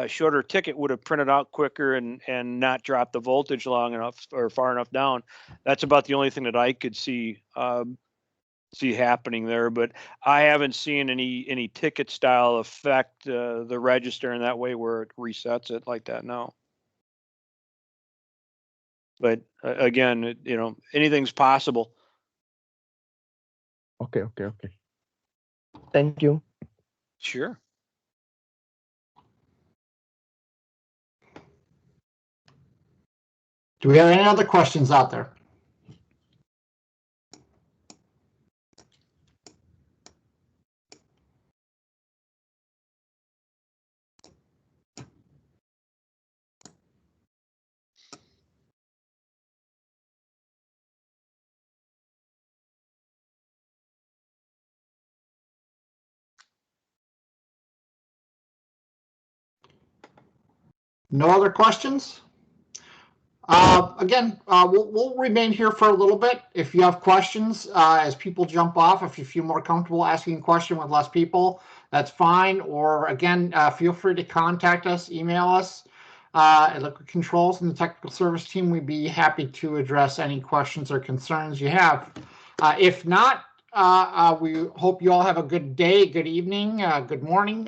shorter ticket would have printed out quicker and not dropped the voltage long enough or far enough down. That's about the only thing that I could see happening there, but I haven't seen any ticket style affect the register in that way where it resets it like that now. But again, anything's possible. Okay. Thank you. Sure. Do we have any other questions out there? No other questions? Again, we'll remain here for a little bit. If you have questions, as people jump off, if you feel more comfortable asking a question with less people, that's fine. Or again, feel free to contact us, email us at Liquid Controls and the technical service team. We'd be happy to address any questions or concerns you have. If not, we hope you all have a good day, good evening, good morning,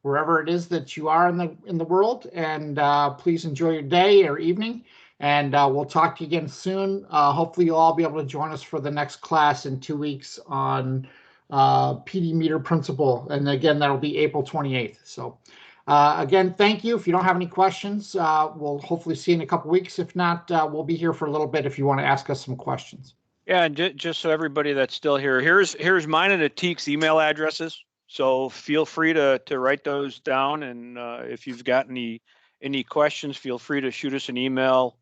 wherever it is that you are in the world. And please enjoy your day or evening. And we'll talk to you again soon. Hopefully you'll all be able to join us for the next class in 2 weeks on PD meter principle. And again, that'll be April 28th. So again, thank you. If you don't have any questions, we'll hopefully see you in a couple weeks. If not, we'll be here for a little bit if you want to ask us some questions. Yeah, and just so everybody that's still here, here's mine and Atik's email addresses. So feel free to write those down. And if you've got any questions, feel free to shoot us an email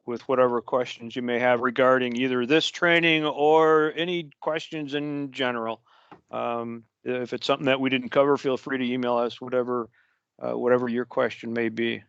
with whatever questions you may have regarding either this training or any questions in general. If it's something that we didn't cover, feel free to email us whatever your question may be.